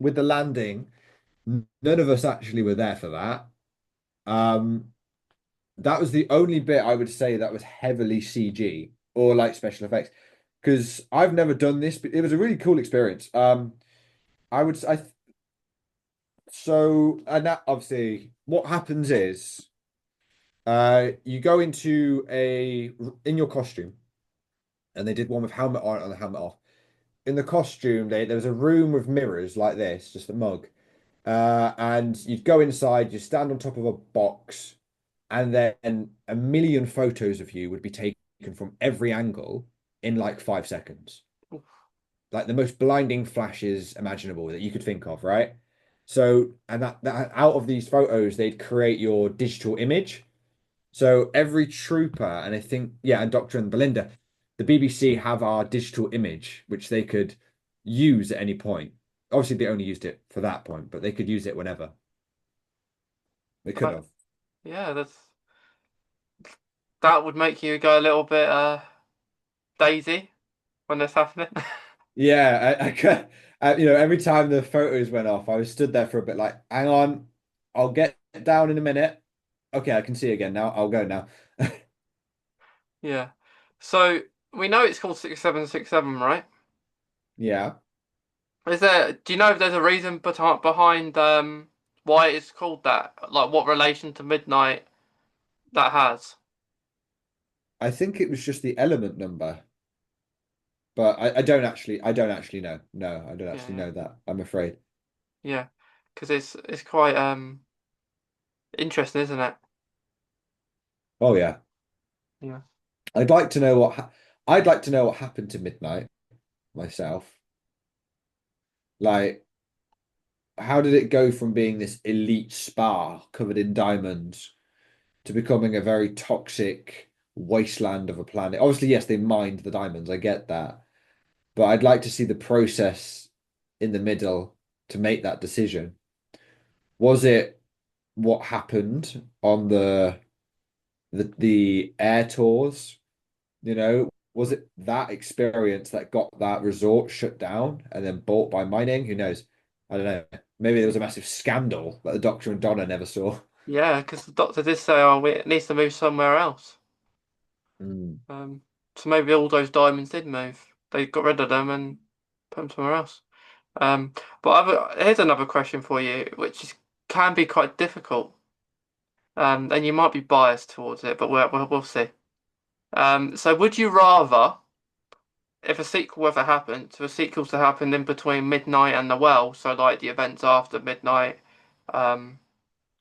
with the landing, none of us actually were there for that. Um, that was the only bit I would say that was heavily CG or like special effects, because I've never done this, but it was a really cool experience. I would I so and that obviously what happens is you go into a in your costume, and they did one with helmet on and the helmet off. In the costume, there was a room with mirrors like this, just a mug. And you'd go inside, you stand on top of a box, and then a million photos of you would be taken from every angle in like 5 seconds. Like the most blinding flashes imaginable that you could think of, right? So, and that out of these photos, they'd create your digital image. So every trooper, and I think, yeah, and Doctor and Belinda, the BBC have our digital image, which they could use at any point. Obviously, they only used it for that point, but they could use it whenever. They could Uh, have. yeah, that would make you go a little bit daisy when this happening. Yeah, every time the photos went off, I was stood there for a bit like, hang on, I'll get down in a minute. Okay, I can see again now. I'll go now. Yeah. So we know it's called 6767, right? Yeah, Do you know if there's a reason behind why it's called that? Like what relation to midnight that has? I think it was just the element number, but I don't actually know. No, I don't Yeah, actually yeah, know that. I'm afraid. yeah. Because it's quite interesting, isn't it? Oh yeah. Yeah. I'd like to know what happened to Midnight myself. Like, how did it go from being this elite spa covered in diamonds to becoming a very toxic wasteland of a planet? Obviously, yes, they mined the diamonds. I get that, but I'd like to see the process in the middle to make that decision. Was it what happened on the air tours? Was it that experience that got that resort shut down and then bought by mining? Who knows? I don't know. Maybe there was a massive scandal that the Doctor and Donna never saw. Yeah, because the doctor did say, "Oh, it needs to move somewhere else." Mm. Um, so maybe all those diamonds did move. They got rid of them and put them somewhere else. Um, but here's another question for you, can be quite difficult. And you might be biased towards it, but we'll see. So would you rather, if a sequel ever happened, to a sequel to happen in between midnight and the well, so like the events after midnight, um,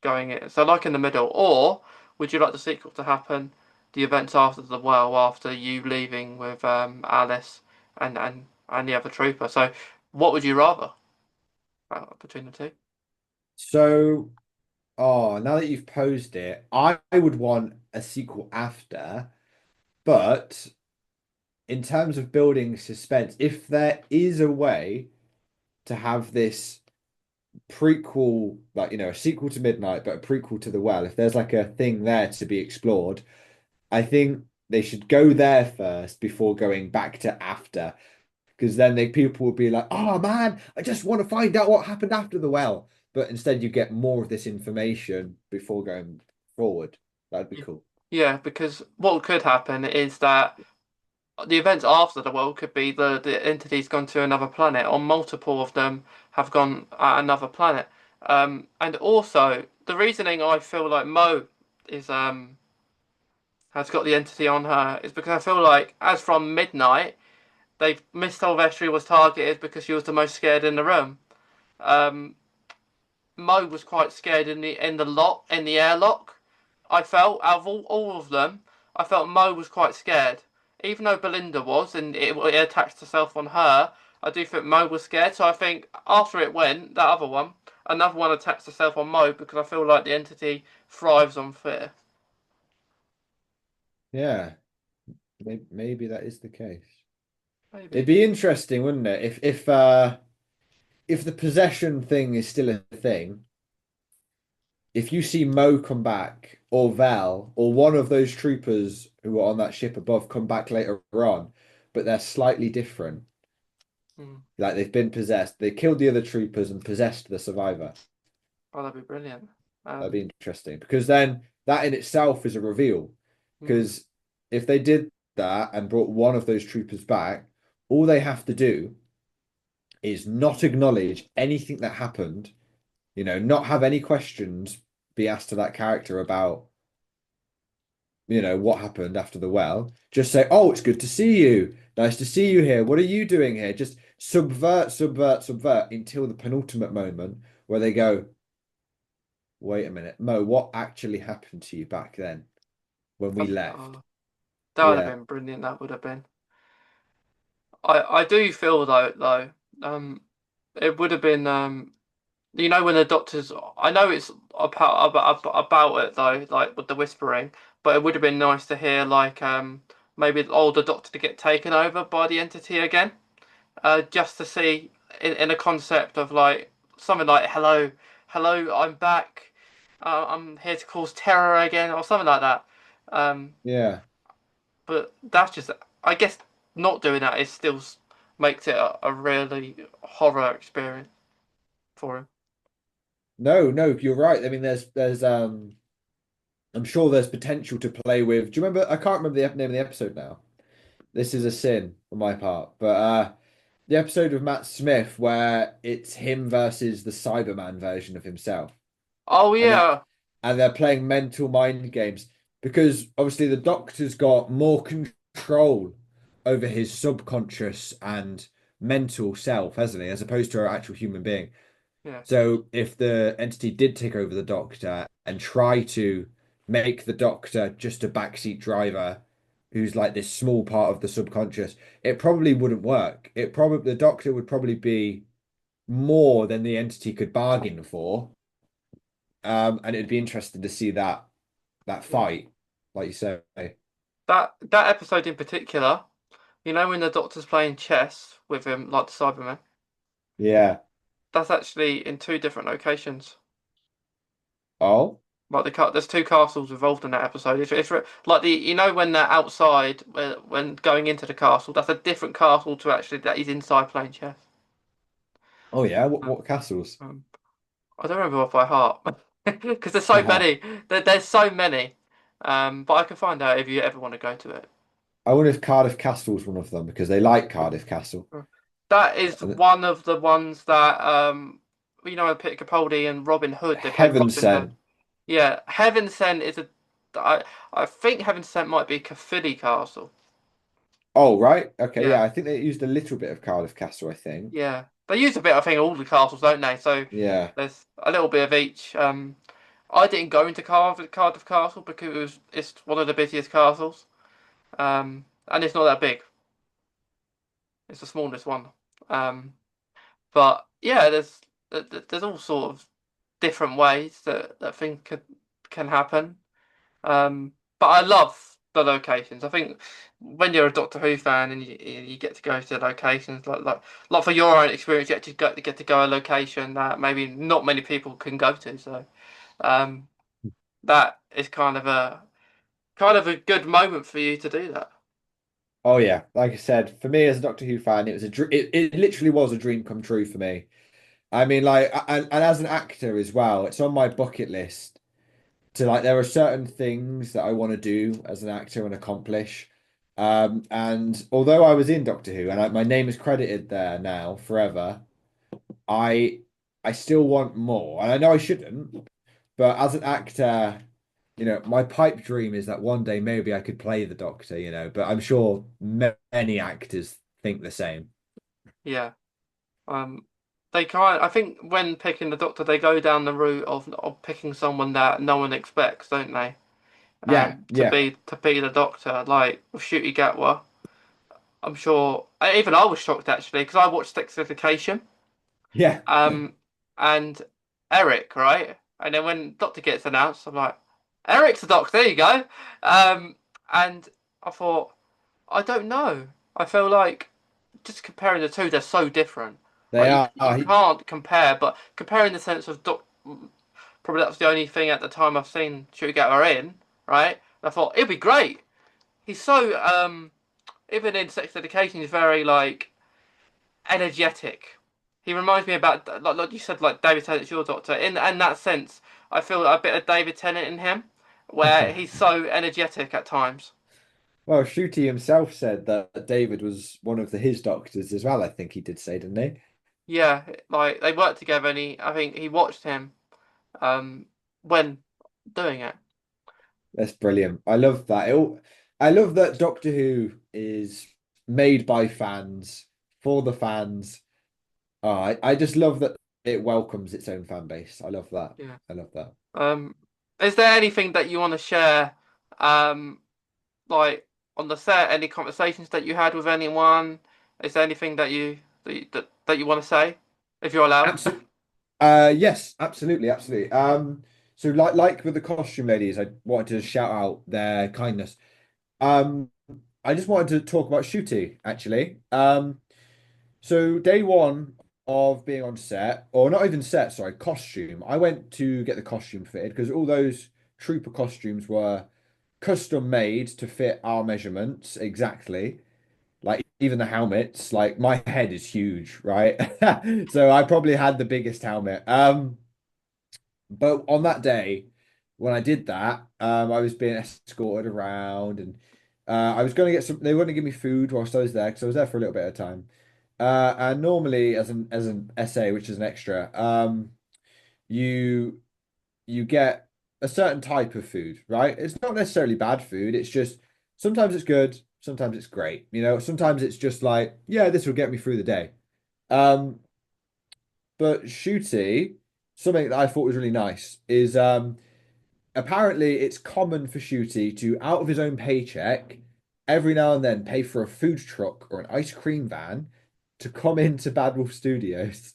so like in the middle, or would you like the sequel to happen, the events after the well, after you leaving with Alice and the other trooper? So what would you rather between the two? So, now that you've posed it, I would want a sequel after, but in terms of building suspense, if there is a way to have this prequel, like, a sequel to Midnight, but a prequel to The Well, if there's like a thing there to be explored, I think they should go there first before going back to after, because then people will be like, "Oh man, I just want to find out what happened after The Well." But instead, you get more of this information before going forward. That'd be cool. Yeah, because what could happen is that the events after the world could be the entity's gone to another planet, or multiple of them have gone at another planet. And also the reasoning I feel like Mo is has got the entity on her is because I feel like as from midnight, they Miss Silvestri was targeted because she was the most scared in the room. Um, Mo was quite scared in the airlock. I felt out of all of them, I felt Mo was quite scared. Even though Belinda was and it attached itself on her, I do think Mo was scared. So I think after it went, that other one, another one attached itself on Mo because I feel like the entity thrives on fear. Yeah, maybe that is the case. It'd maybe. be interesting, wouldn't it? If the possession thing is still a thing, if you see Mo come back or Val or one of those troopers who were on that ship above come back later on, but they're slightly different, Mm. like they've been possessed, they killed the other troopers and possessed the survivor. Oh, that'd be brilliant. That'd Um, be interesting because then that in itself is a reveal. mm, Because if they did that and brought one of those troopers back, all they have to do is not acknowledge anything that happened, not have any questions be asked to that character about, what happened after the well. Just say, "Oh, it's good to see you. Nice to see you here. What are you doing here?" Just subvert, subvert, subvert until the penultimate moment where they go, "Wait a minute, Mo, what actually happened to you back then when we left?" that would have Yeah, been brilliant. That would have been. I do feel though, um, it would have been when the doctors. I know it's about it though, like with the whispering, but it would have been nice to hear like maybe the doctor to get taken over by the entity again, just to see in a concept of like something like hello, I'm back, I'm here to cause terror again or something like that. Um, yeah. but that's just I guess not doing that is still makes it a really horror experience for him. No, no, you're right. I mean, I'm sure there's potential to play with. Do you remember? I can't remember the name of the episode now. This is a sin on my part, but the episode of Matt Smith where it's him versus the Cyberman version of himself, Oh and they're yeah, and they're playing mental mind games because obviously the Doctor's got more control over his subconscious and mental self, hasn't he, as opposed to an actual human being. yeah, So if the entity did take over the Doctor and try to make the Doctor just a backseat driver who's like this small part of the subconscious, it probably wouldn't work. The Doctor would probably be more than the entity could bargain for. And it'd be interesting to see that yeah. fight, like you say. That episode in particular, when the Doctor's playing chess with him, like the Cyberman, Yeah. that's actually in two different locations. Oh, Like there's two castles involved in that episode. Like the when they're outside, when going into the castle, that's a different castle to actually that he's inside playing chess. oh yeah. What Um, what castles? um, I don't remember off by heart because there's so many. There's so many. But I can find out if you ever want to go to it. I wonder if Cardiff Castle's one of them because they like Cardiff Castle. That is And one of the ones that in Peter Capaldi and Robin Hood, they played Heaven Robin Hood. Sent. Yeah, Heaven Sent is a. I think Heaven Sent might be Caerphilly Castle. Oh, right. Okay, yeah. Yeah, I think they used a little bit of Cardiff Castle, I think. yeah. They use a bit, I think, of all the castles, don't they? So Yeah. there's a little bit of each. I didn't go into Cardiff Castle because it's one of the busiest castles. And it's not that big. It's the smallest one. Um, but yeah, there's all sort of different ways that things can happen. But I love the locations. I think when you're a Doctor Who fan and you get to go to locations like for your own experience, you actually get to go a location that maybe not many people can go to. So um, that is kind of a good moment for you to do that. Oh, yeah. Like I said, for me as a Doctor Who fan, it was it literally was a dream come true for me. I mean, like, and as an actor as well, it's on my bucket list to like, there are certain things that I want to do as an actor and accomplish. And although I was in Doctor Who and my name is credited there now forever, I I still want more. And I know I shouldn't, but as an actor, my pipe dream is that one day maybe I could play the Doctor, but I'm sure many actors think the same. Yeah. Um, they kind. I think when picking the Doctor, they go down the route of picking someone that no one expects, don't they? Yeah, To yeah, be the Doctor, like with Ncuti Gatwa. I'm sure. Even I was shocked actually because I watched Sex Education. yeah, Um, and Eric, right? And then when Doctor gets announced, I'm like, Eric's the Doctor. There you go. And I thought, I don't know. I feel like. just comparing the two, they're so different. They Like are. you can't compare, but comparing the sense of probably that was the only thing at the time I've seen Ncuti Gatwa in, right? And I thought it'd be great. He's so even in sex education, he's very like energetic. He reminds me about like you said, like David Tennant's your doctor. In that sense, I feel a bit of David Tennant in him, where he's so energetic at times. Well, Shooty himself said that David was one of his doctors as well. I think he did say, didn't he? Yeah, like they worked together, and I think he watched him um when doing it. That's brilliant. I love that. I love that Doctor Who is made by fans for the fans. Oh, I just love that it welcomes its own fan base. I love that. Yeah. I love that. Um, is there anything that you want to share, like on the set? Any conversations that you had with anyone? Is there anything that you want to say, if you're allowed? Absolutely. Yes, absolutely, absolutely. So like with the costume ladies, I wanted to shout out their kindness. Um, I just wanted to talk about Shooty, actually. So day one of being on set, or not even set, sorry, costume. I went to get the costume fitted because all those trooper costumes were custom made to fit our measurements exactly. Like even the helmets, like my head is huge, right? So I probably had the biggest helmet. But on that day, when I did that, I was being escorted around, and I was going to get some. They were going to give me food whilst I was there because I was there for a little bit of time. And normally, as an SA, which is an extra, you you get a certain type of food, right? It's not necessarily bad food. It's just sometimes it's good, sometimes it's great. Sometimes it's just like, yeah, this will get me through the day. Um, but Shooty, something that I thought was really nice is apparently it's common for Shooty to, out of his own paycheck, every now and then pay for a food truck or an ice cream van to come into Bad Wolf Studios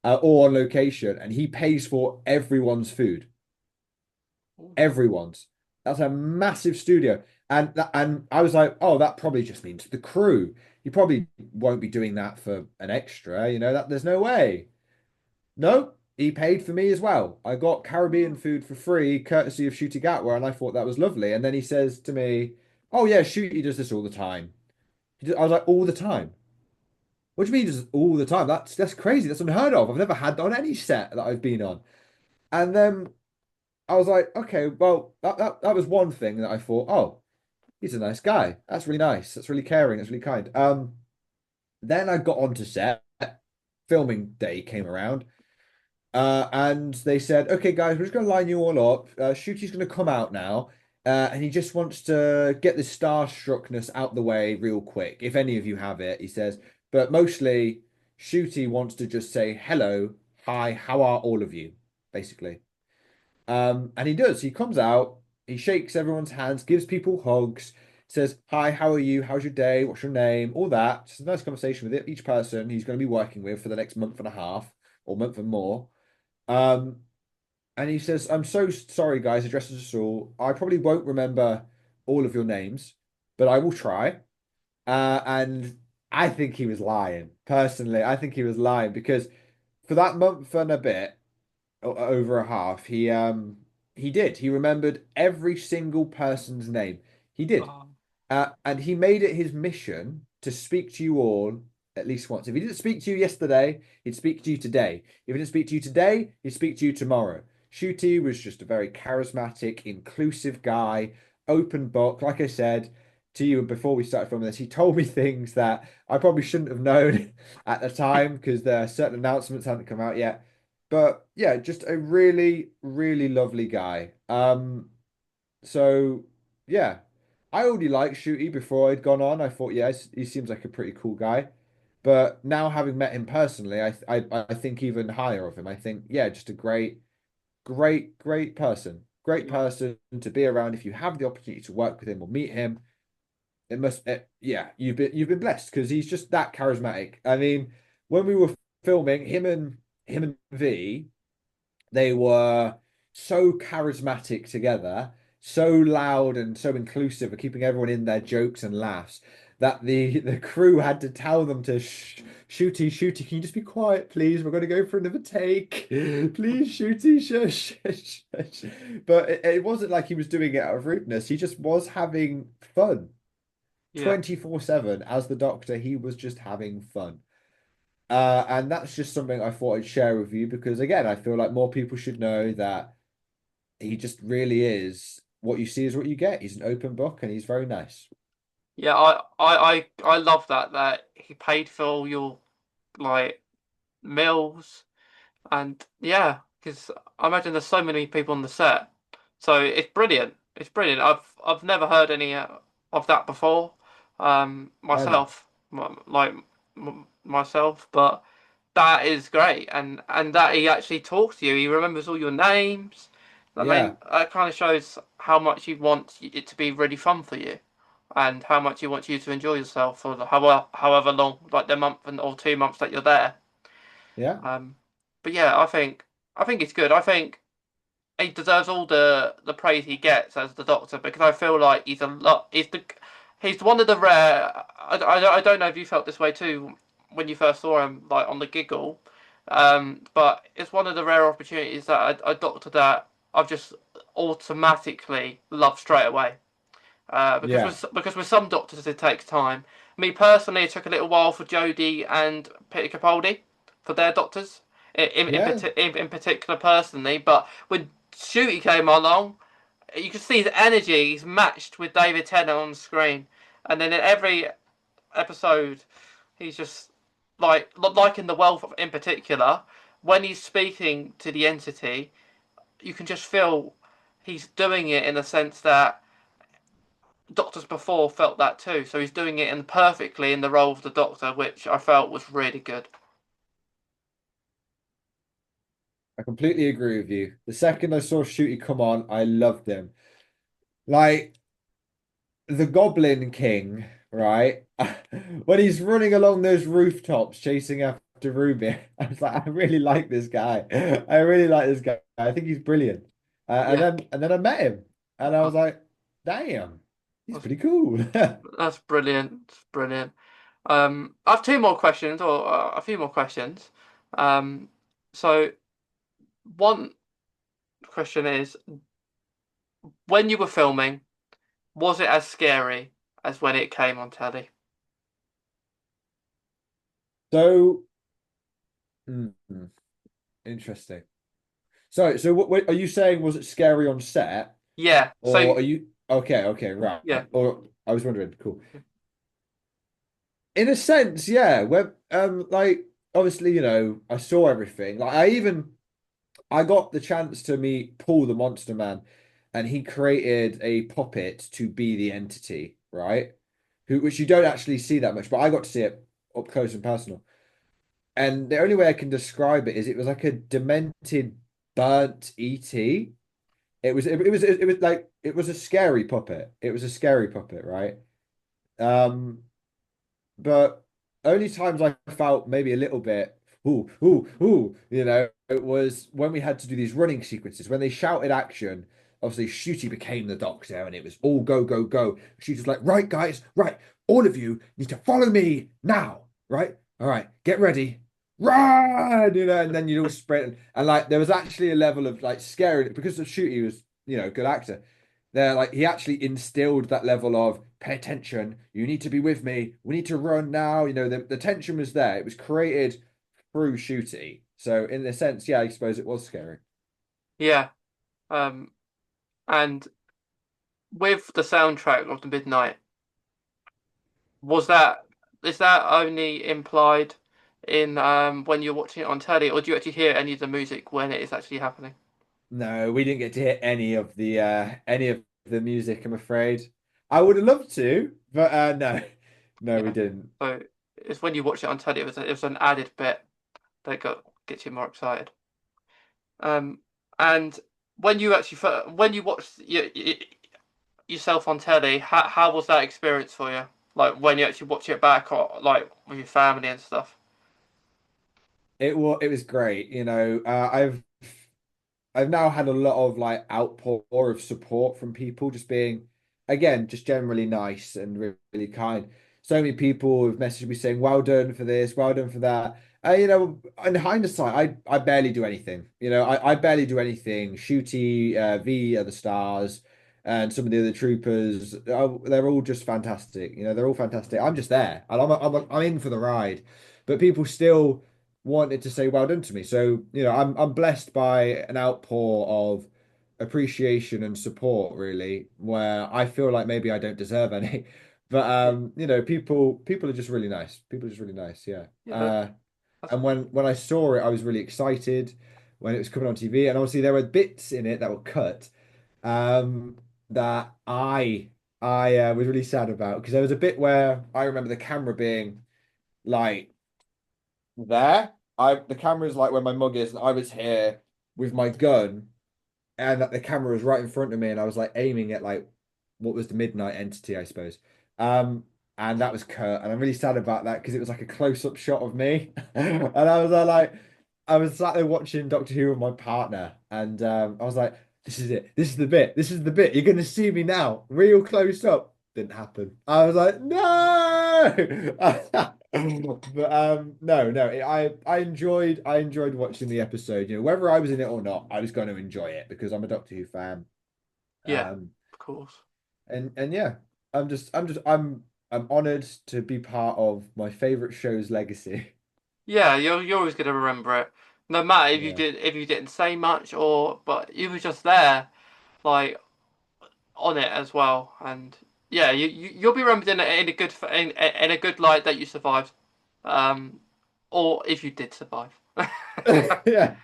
or on location, and he pays for everyone's food. Everyone's. That's a massive studio. And I was like, oh, that probably just means the crew. You probably won't be doing that for an extra, that there's no way. No, he paid for me as well. I got Caribbean food for free, courtesy of Ncuti Gatwa, and I thought that was lovely. And then he says to me, "Oh yeah, Ncuti does this all the time." I was like, "All the time? What do you mean he does it all the time? That's crazy. That's unheard of. I've never had that on any set that I've been on." And then I was like, "Okay, well, that was one thing that I thought, oh, he's a nice guy. That's really nice. That's really caring. That's really kind." Then I got onto set. Filming day came around. And they said, okay, guys, we're just going to line you all up. Shooty's going to come out now. And he just wants to get this starstruckness out the way real quick. If any of you have it, he says. But mostly, Shooty wants to just say, hello, hi, how are all of you? Basically. And he does. He comes out, he shakes everyone's hands, gives people hugs, says, hi, how are you? How's your day? What's your name? All that. It's a nice conversation with each person he's going to be working with for the next month and a half or month and more. Um, and he says, I'm so sorry, guys, addresses us all. I probably won't remember all of your names, but I will try. And I think he was lying. Personally, I think he was lying because for that month and a bit, over a half, he did. He remembered every single person's name. He did. Oh, And he made it his mission to speak to you all at least once. If he didn't speak to you yesterday, he'd speak to you today. If he didn't speak to you today, he'd speak to you tomorrow. Shooty was just a very charismatic, inclusive guy, open book. Like I said to you before we started filming this, he told me things that I probably shouldn't have known at the time because there are certain announcements hadn't come out yet. But yeah, just a really, really lovely guy. So yeah, I already liked Shooty before I'd gone on. I thought, yeah, he seems like a pretty cool guy. But now having met him personally, I think even higher of him. I think, yeah, just a great, great, great person. Great yeah, person to be around. If you have the opportunity to work with him or meet him, yeah, you've been blessed because he's just that charismatic. I mean, when we were filming him and V, they were so charismatic together, so loud and so inclusive of keeping everyone in their jokes and laughs that the crew had to tell them to Shooty, Shooty, can you just be quiet, please? We're going to go for another take. Please, Shooty, shush, shush, shush. But it wasn't like he was doing it out of rudeness. He just was having fun. Yeah. 24/7 as the Doctor, he was just having fun. And that's just something I thought I'd share with you because, again, I feel like more people should know that he just really is what you see is what you get. He's an open book and he's very nice. Yeah, I love that he paid for all your like meals and yeah, because I imagine there's so many people on the set, so it's brilliant. It's brilliant. I've never heard any of that before, Neither. myself, myself, but that is great, and that he actually talks to you. He remembers all your names. I mean, Yeah, that kind of shows how much he wants it to be really fun for you and how much he wants you to enjoy yourself for however long, like the month or 2 months that you're there. yeah, Um, but yeah, I think it's good. I think he deserves all the praise he gets as the Doctor because I feel like he's one of the rare. I don't know if you felt this way too when you first saw him like on the Giggle, but it's one of the rare opportunities that a Doctor that I've just automatically loved straight away. yeah, Because with some doctors it takes time. Me personally, it took a little while for Jodie and Peter Capaldi for their doctors, yeah, in particular personally. But when Shooty came along, you could see his energy is matched with David Tennant on the screen, and then in every episode, he's just like in the Wealth in particular, when he's speaking to the entity, you can just feel he's doing it in the sense that doctors before felt that too. So he's doing it in perfectly in the role of the Doctor, which I felt was really good. I completely agree with you. The second I saw Shooty come on, I loved him. Like the Goblin King, right? When he's running along those rooftops chasing after Ruby, I was like, I really like this guy. I really like this guy. I think he's brilliant. Yeah, And then I met him, and I was like, damn, he's that's pretty cool. that's brilliant. That's brilliant. I have two more questions, or a few more questions. Um, so one question is, when you were filming, was it as scary as when it came on telly? So, hmm, interesting. So what are you saying? Was it scary on set, Yeah. So or are you okay? Okay, right. yeah, Or I was wondering. Cool. In a sense, yeah. When like obviously, I saw everything. Like I got the chance to meet Paul the Monster Man, and he created a puppet to be the entity, right? Which you don't actually see that much, but I got to see it up close and personal. And the only way I can describe it was like a demented, burnt ET. It was like it was a scary puppet. It was a scary puppet, right? Um, but only times I felt maybe a little bit, it was when we had to do these running sequences. When they shouted action, obviously Shooty became the Doctor and it was all go, go, go. She was like, right, guys, right, all of you need to follow me now, right? All right, get ready. Run, and then you'd all sprint. And like there was actually a level of like scary because the Shooty was, a good actor there, like he actually instilled that level of pay attention. You need to be with me. We need to run now. The tension was there. It was created through Shooty. So in a sense, yeah, I suppose it was scary. yeah. Um, and with the soundtrack of the Midnight. Was that is that only implied in when you're watching it on telly, or do you actually hear any of the music when it is actually happening? No, we didn't get to hear any of the music, I'm afraid. I would have loved to, but no. No, we Yeah. didn't. So it's when you watch it on telly, it was an added bit that gets you more excited. And when you actually when you watch yourself on telly, how was that experience for you? Like when you actually watch it back, or like with your family and stuff. It was great. I've now had a lot of like outpour of support from people just being, again, just generally nice and really kind. so many people have messaged me saying, "Well done for this, well done for that." In hindsight, I barely do anything. I barely do anything. Shooty, V are the stars, and some of the other troopers, they're all just fantastic. They're all fantastic. I'm just there, and I'm in for the ride. But people still wanted to say well done to me. So, I'm blessed by an outpour of appreciation and support, really, where I feel like maybe I don't deserve any. But Yeah, people are just really nice. People are just really nice, yeah. yeah, that's And when I saw it, I was really excited when it was coming on TV. And obviously there were bits in it that were cut, um, that I was really sad about, because there was a bit where I remember the camera being like there. The camera's like where my mug is, and I was here with my gun, and that the camera was right in front of me, and I was like aiming at like what was the midnight entity, I suppose. Um, and that was Kurt, and I'm really sad about that because it was like a close-up shot of me, and I was sat there watching Doctor Who with my partner, and I was like, "This is it. This is the bit. This is the bit. You're gonna see me now, real close up." Didn't happen. I was like, "No!" But no, no. I enjoyed watching the episode. Whether I was in it or not, I was going to enjoy it because I'm a Doctor Who fan. yeah, Um, of course. and yeah, I'm honored to be part of my favorite show's legacy. Yeah, you're always gonna remember it, no matter Yeah. if you didn't say much or but you were just there, like on it as well, and yeah, you'll be remembered in a good in a good light that you survived, um, or if you did survive. Yeah.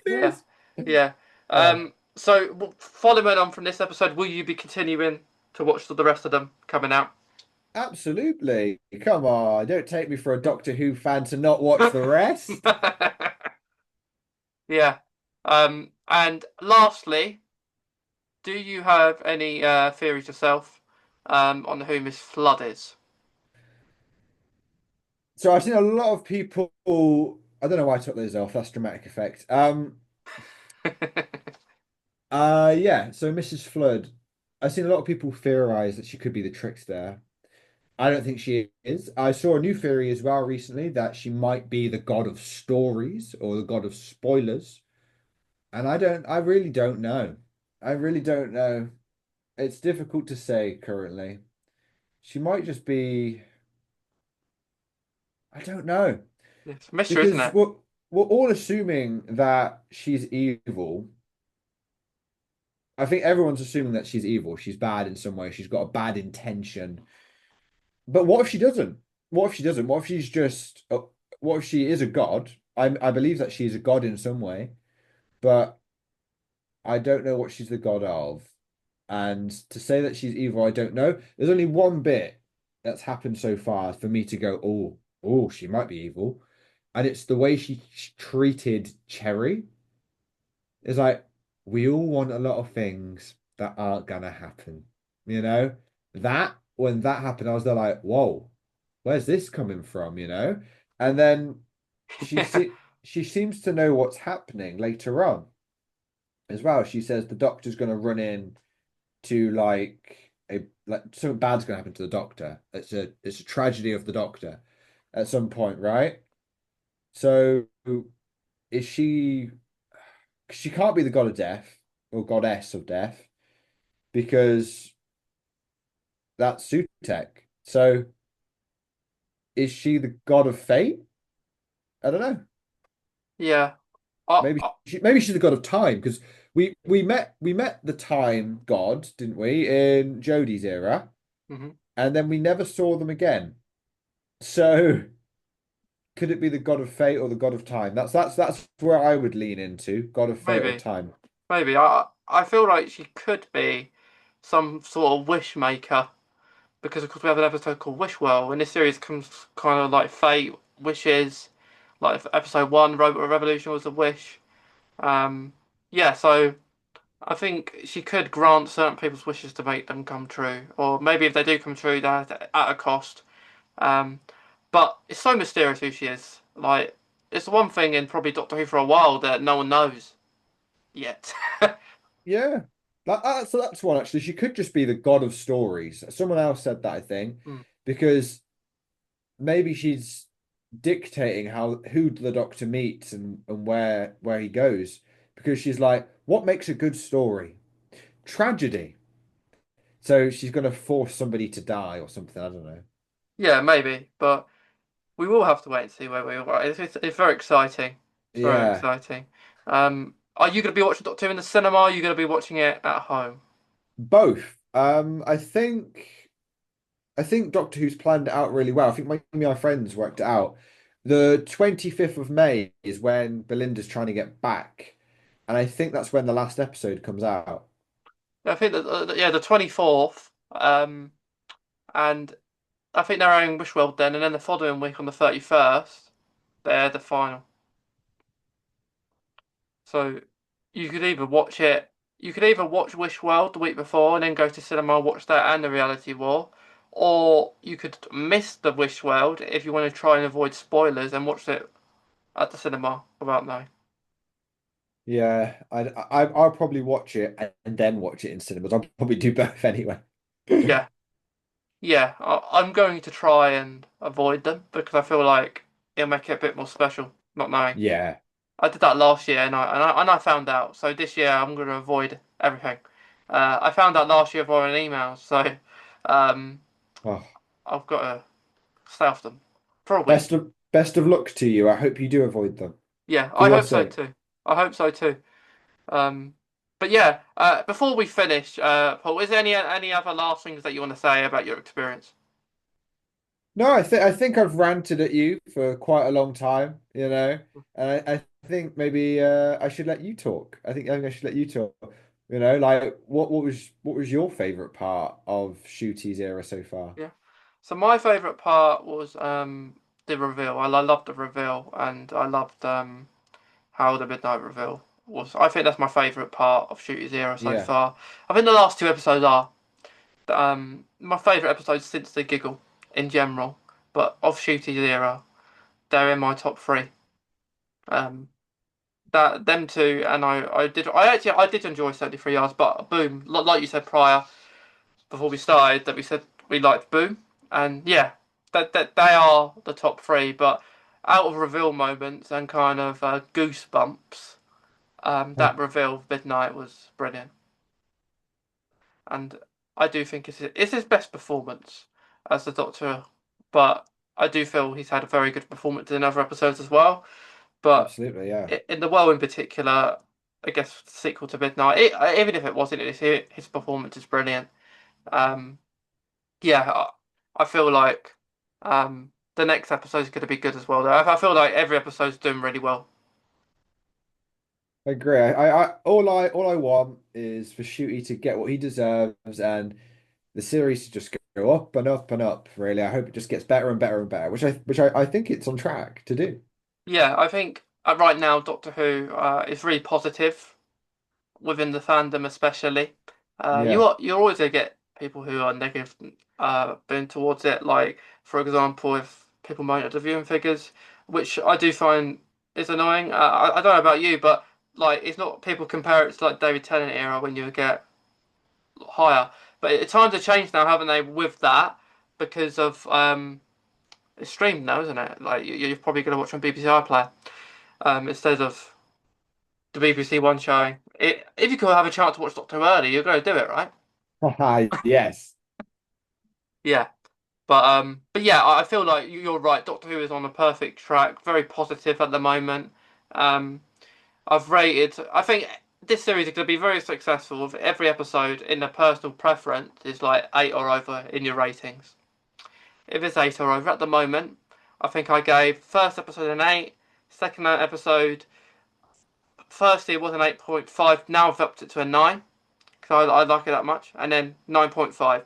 Yeah, Please. yeah. Uh, So following on from this episode, will you be continuing to watch the rest of them coming out? Absolutely. Come on, don't take me for a Doctor Who fan to not watch the rest. Yeah. And lastly, do you have any theories yourself on who Miss Flood is? So I've seen a lot of people. I don't know why I took those off. That's dramatic effect. Yeah. So Mrs. Flood, I've seen a lot of people theorize that she could be the trickster. I don't think she is. I saw a new theory as well recently that she might be the god of stories or the god of spoilers. And I really don't know. I really don't know. It's difficult to say currently. She might just be, I don't know. It's a mystery, isn't Because it? we're all assuming that she's evil. I think everyone's assuming that she's evil. She's bad in some way. She's got a bad intention. But what if she doesn't? What if she doesn't? What if she's just? What if she is a god? I believe that she's a god in some way, but I don't know what she's the god of. And to say that she's evil, I don't know. There's only one bit that's happened so far for me to go, oh, she might be evil, and it's the way she treated Cherry. It's like we all want a lot of things that aren't gonna happen. You know? That when that happened, I was there like, whoa, where's this coming from? And then Yeah, she seems to know what's happening later on as well. She says the doctor's gonna run in to like something bad's gonna happen to the doctor. It's a tragedy of the doctor at some point, right? So is she can't be the god of death or goddess of death because that's Sutek. So is she the god of fate? I don't know. yeah. Maybe maybe she's the god of time because we met the time god, didn't we, in Jodie's era, Mhm. and then we never saw them again. So could it be the god of fate or the god of time? That's where I would lean into, god of fate or Maybe, time. maybe. I feel like she could be some sort of wish maker because of course we have an episode called Wish Well. In this series comes kind of like fate, wishes. Like episode one, Robot Revolution was a wish. Um, yeah, so I think she could grant certain people's wishes to make them come true, or maybe if they do come true, they're at a cost. Um, but it's so mysterious who she is. Like, it's the one thing in probably Doctor Who for a while that no one knows yet. Yeah. So that's one actually. She could just be the god of stories. Someone else said that, I think, Hmm. because maybe she's dictating how who the Doctor meets and where he goes because she's like, what makes a good story? Tragedy. So she's gonna force somebody to die or something. I don't know. Yeah, maybe, but we will have to wait and see where we are. It's very exciting. It's very Yeah, exciting. Are you going to be watching Doctor Who in the cinema? Or are you going to be watching it at home? both. I think Doctor Who's planned it out really well. I think my friends worked it out. The 25th of May is when Belinda's trying to get back, and I think that's when the last episode comes out. I think that yeah, the 24th. And I think they're airing Wishworld then, and then the following week on the 31st, they're the final. So you could either watch it, you could either watch Wishworld the week before and then go to cinema, watch that and the Reality War, or you could miss the Wishworld if you want to try and avoid spoilers and watch it at the cinema without knowing. Yeah, I'll probably watch it and then watch it in cinemas. I'll probably do both anyway. Yeah, yeah, I'm going to try and avoid them because I feel like it'll make it a bit more special not knowing. Yeah. I did that last year and I found out. So this year I'm going to avoid everything. I found out last year via an email, so um, Oh, I've got to stay off them for a best week. of best of luck to you. I hope you do avoid them Yeah, for I your hope so sake. too. I hope so too. Um, but yeah, before we finish, Paul, is there any other last things that you want to say about your experience? No, I think I've ranted at you for quite a long time, and I think maybe I should let you talk. I think I should let you talk. Like what was your favorite part of Shooty's era so far? Yeah. So my favourite part was the reveal. I loved the reveal, and I loved how the midnight reveal was. I think that's my favourite part of Shooty's era so Yeah, far. I think the last two episodes are my favourite episodes since the giggle in general, but of Shooty's era, they're in my top three. Um, that them two, and I did enjoy 73 yards, but boom, like you said prior before we started, that we said we liked boom, and yeah, that they are the top three, but out of reveal moments and kind of goosebumps. That reveal of Midnight was brilliant, and I do think it's his best performance as the Doctor. But I do feel he's had a very good performance in other episodes as well. But absolutely, yeah. in the Well in particular, I guess the sequel to Midnight, even if it wasn't, his performance is brilliant. Um, yeah, I feel like the next episode is going to be good as well. Though I feel like every episode's doing really well. I agree. All I want is for Shooty to get what he deserves and the series to just go up and up and up, really. I hope it just gets better and better and better, which I think it's on track to do. Yeah, I think right now Doctor Who is really positive within the fandom, especially. Yeah. You're always gonna get people who are negative, been towards it. Like for example, if people moan at the viewing figures, which I do find is annoying. I don't know about you, but like it's not people compare it to like David Tennant era when you get higher. But times have changed now, haven't they? With that, because of it's streamed now, isn't it? Like you're probably gonna watch on BBC iPlayer instead of the BBC One showing. If you could have a chance to watch Doctor Who early, you're going to do it, right? Yes. Yeah. But yeah, I feel like you're right. Doctor Who is on a perfect track, very positive at the moment. Um, I've rated. I think this series is going to be very successful. With every episode in a personal preference is like 8 or over in your ratings. If it's 8 or over at the moment, I think I gave first episode an 8, second episode. Firstly, it was an 8.5. Now I've upped it to a 9 because I like it that much, and then 9.5.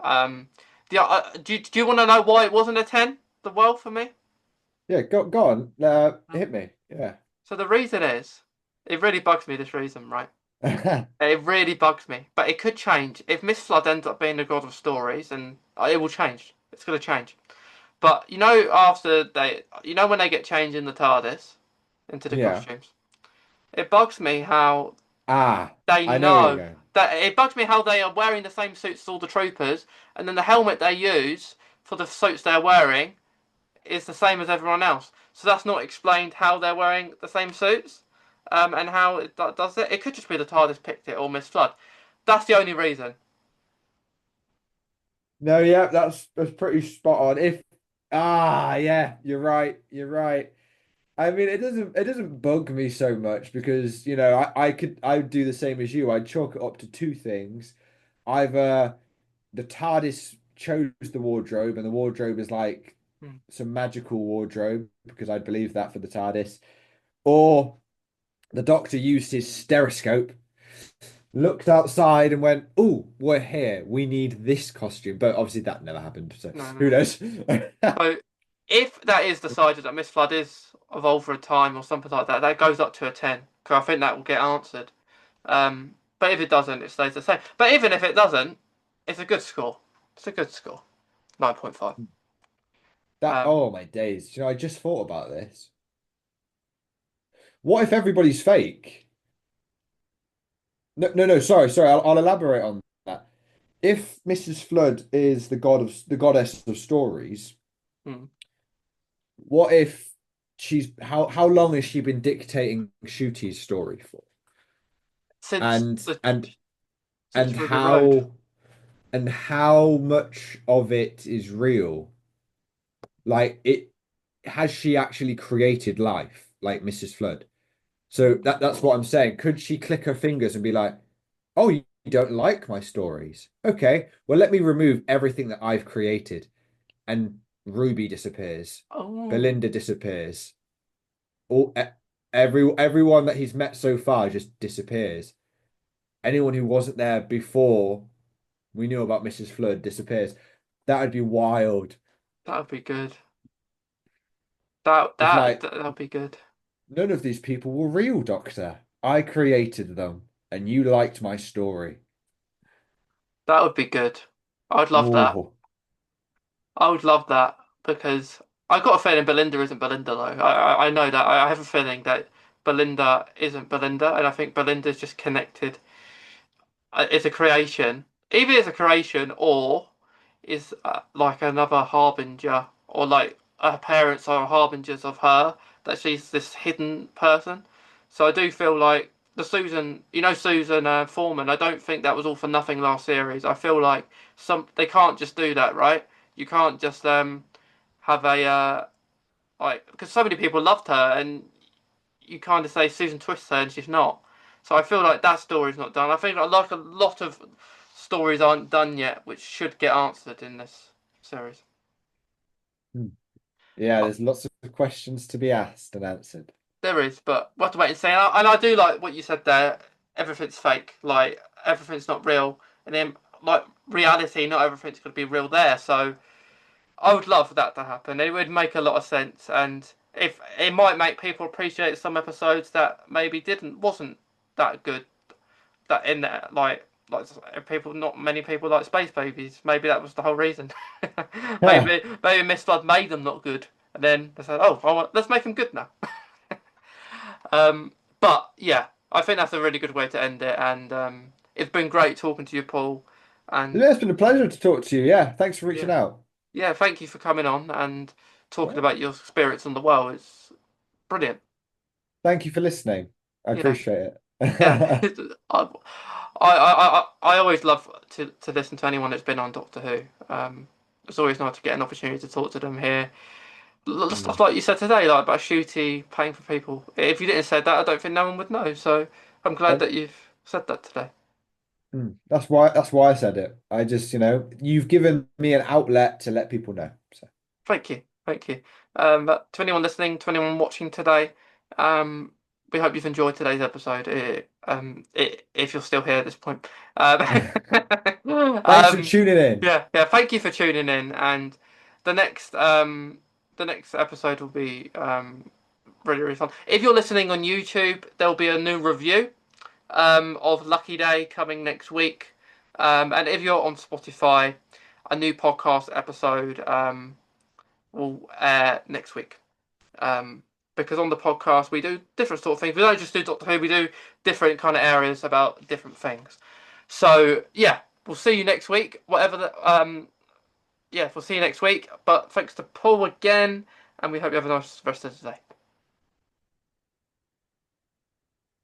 Um, do you want to know why it wasn't a 10? The well for me. Yeah, go on. Hit me. Yeah. So the reason is, it really bugs me. This reason, right? It really bugs me, but it could change if Miss Flood ends up being the god of stories, and it will change. It's gonna change. But when they get changed in the TARDIS into the Yeah. costumes, it bugs me how Ah, they I know where you're know going. that it bugs me how they are wearing the same suits as all the troopers, and then the helmet they use for the suits they're wearing is the same as everyone else. So that's not explained how they're wearing the same suits, and how it does it. It could just be the TARDIS picked it or Miss Flood. That's the only reason. No, yeah, that's pretty spot on. If yeah, you're right. You're right. I mean, it doesn't bug me so much because, I would do the same as you. I'd chalk it up to two things. Either the TARDIS chose the wardrobe and the wardrobe is like Hmm. some magical wardrobe because I'd believe that for the TARDIS, or the Doctor used his stereoscope, looked outside and went, "Oh, we're here. We need this costume." But obviously that never happened, so No, who no. knows? So if that is decided that Miss Flood is of older time or something like that, that goes up to a 10. Because I think that will get answered. But if it doesn't, it stays the same. But even if it doesn't, it's a good score. It's a good score. 9.5. That Um, oh my days. I just thought about this. What if everybody's fake? No, no, no. Sorry. I'll elaborate on that. If Mrs. Flood is the goddess of stories, hmm. what if how long has she been dictating Ncuti's story for? Since And the and and since Ruby Road. how much of it is real? Like it has she actually created life like Mrs. Flood? So that's what I'm saying. Could she click her fingers and be like, "Oh, you don't like my stories? Okay, well let me remove everything that I've created." And Ruby disappears. Oh, Belinda disappears. All everyone that he's met so far just disappears. Anyone who wasn't there before we knew about Mrs. Flood disappears. That would be wild. that would be good. It's like That would be good. none of these people were real, Doctor. I created them, and you liked my story. That would be good. I'd love that. Oh, I would love that because I got a feeling Belinda isn't Belinda though. I know that. I have a feeling that Belinda isn't Belinda, and I think Belinda's just connected. It's a creation, either it's a creation or is like another harbinger, or like her parents are harbingers of her, that she's this hidden person. So I do feel like the Susan, Susan Foreman. I don't think that was all for nothing last series. I feel like they can't just do that, right? You can't just have a like, because so many people loved her, and you kind of say Susan twists her and she's not. So I feel like that story's not done. I think like a lot of stories aren't done yet, which should get answered in this series. yeah, Uh, there's lots of questions to be asked and answered. There is, but we'll have to wait and see. And I do like what you said there. Everything's fake, like everything's not real, and then like reality, not everything's going to be real there. So I would love that to happen. It would make a lot of sense, and if it might make people appreciate some episodes that maybe wasn't that good, that in there, like people, not many people like Space Babies. Maybe that was the whole reason. Yeah. Maybe Miss Flood made them not good, and then they said, "Oh, let's make them good now." um, but yeah, I think that's a really good way to end it, and it's been great talking to you, Paul. And Yeah, it's been a pleasure to talk to you. Yeah, thanks for reaching yeah, out. yeah, thank you for coming on and talking Well, about your spirits on the well. It's brilliant. thank you for listening. I Yeah, appreciate yeah. it. I always love to listen to anyone that's been on Doctor Who. It's always nice to get an opportunity to talk to them here. Mm. Stuff like you said today, like about Shooty paying for people. If you didn't say that, I don't think no one would know. So I'm glad And that you've said that today. that's why I said it. I just, you've given me an outlet to let people know. So Thank you, thank you. But to anyone listening, to anyone watching today, um, we hope you've enjoyed today's episode. If you're still here at this point, thanks for um, tuning in. yeah, yeah. Thank you for tuning in, and the next the next episode will be really really fun. If you're listening on YouTube, there'll be a new review of Lucky Day coming next week, and if you're on Spotify, a new podcast episode will air next week. Um, because on the podcast we do different sort of things. We don't just do Doctor Who. We do different kind of areas about different things. So yeah, we'll see you next week. Whatever the yeah, we'll see you next week. But thanks to Paul again, and we hope you have a nice rest of the day.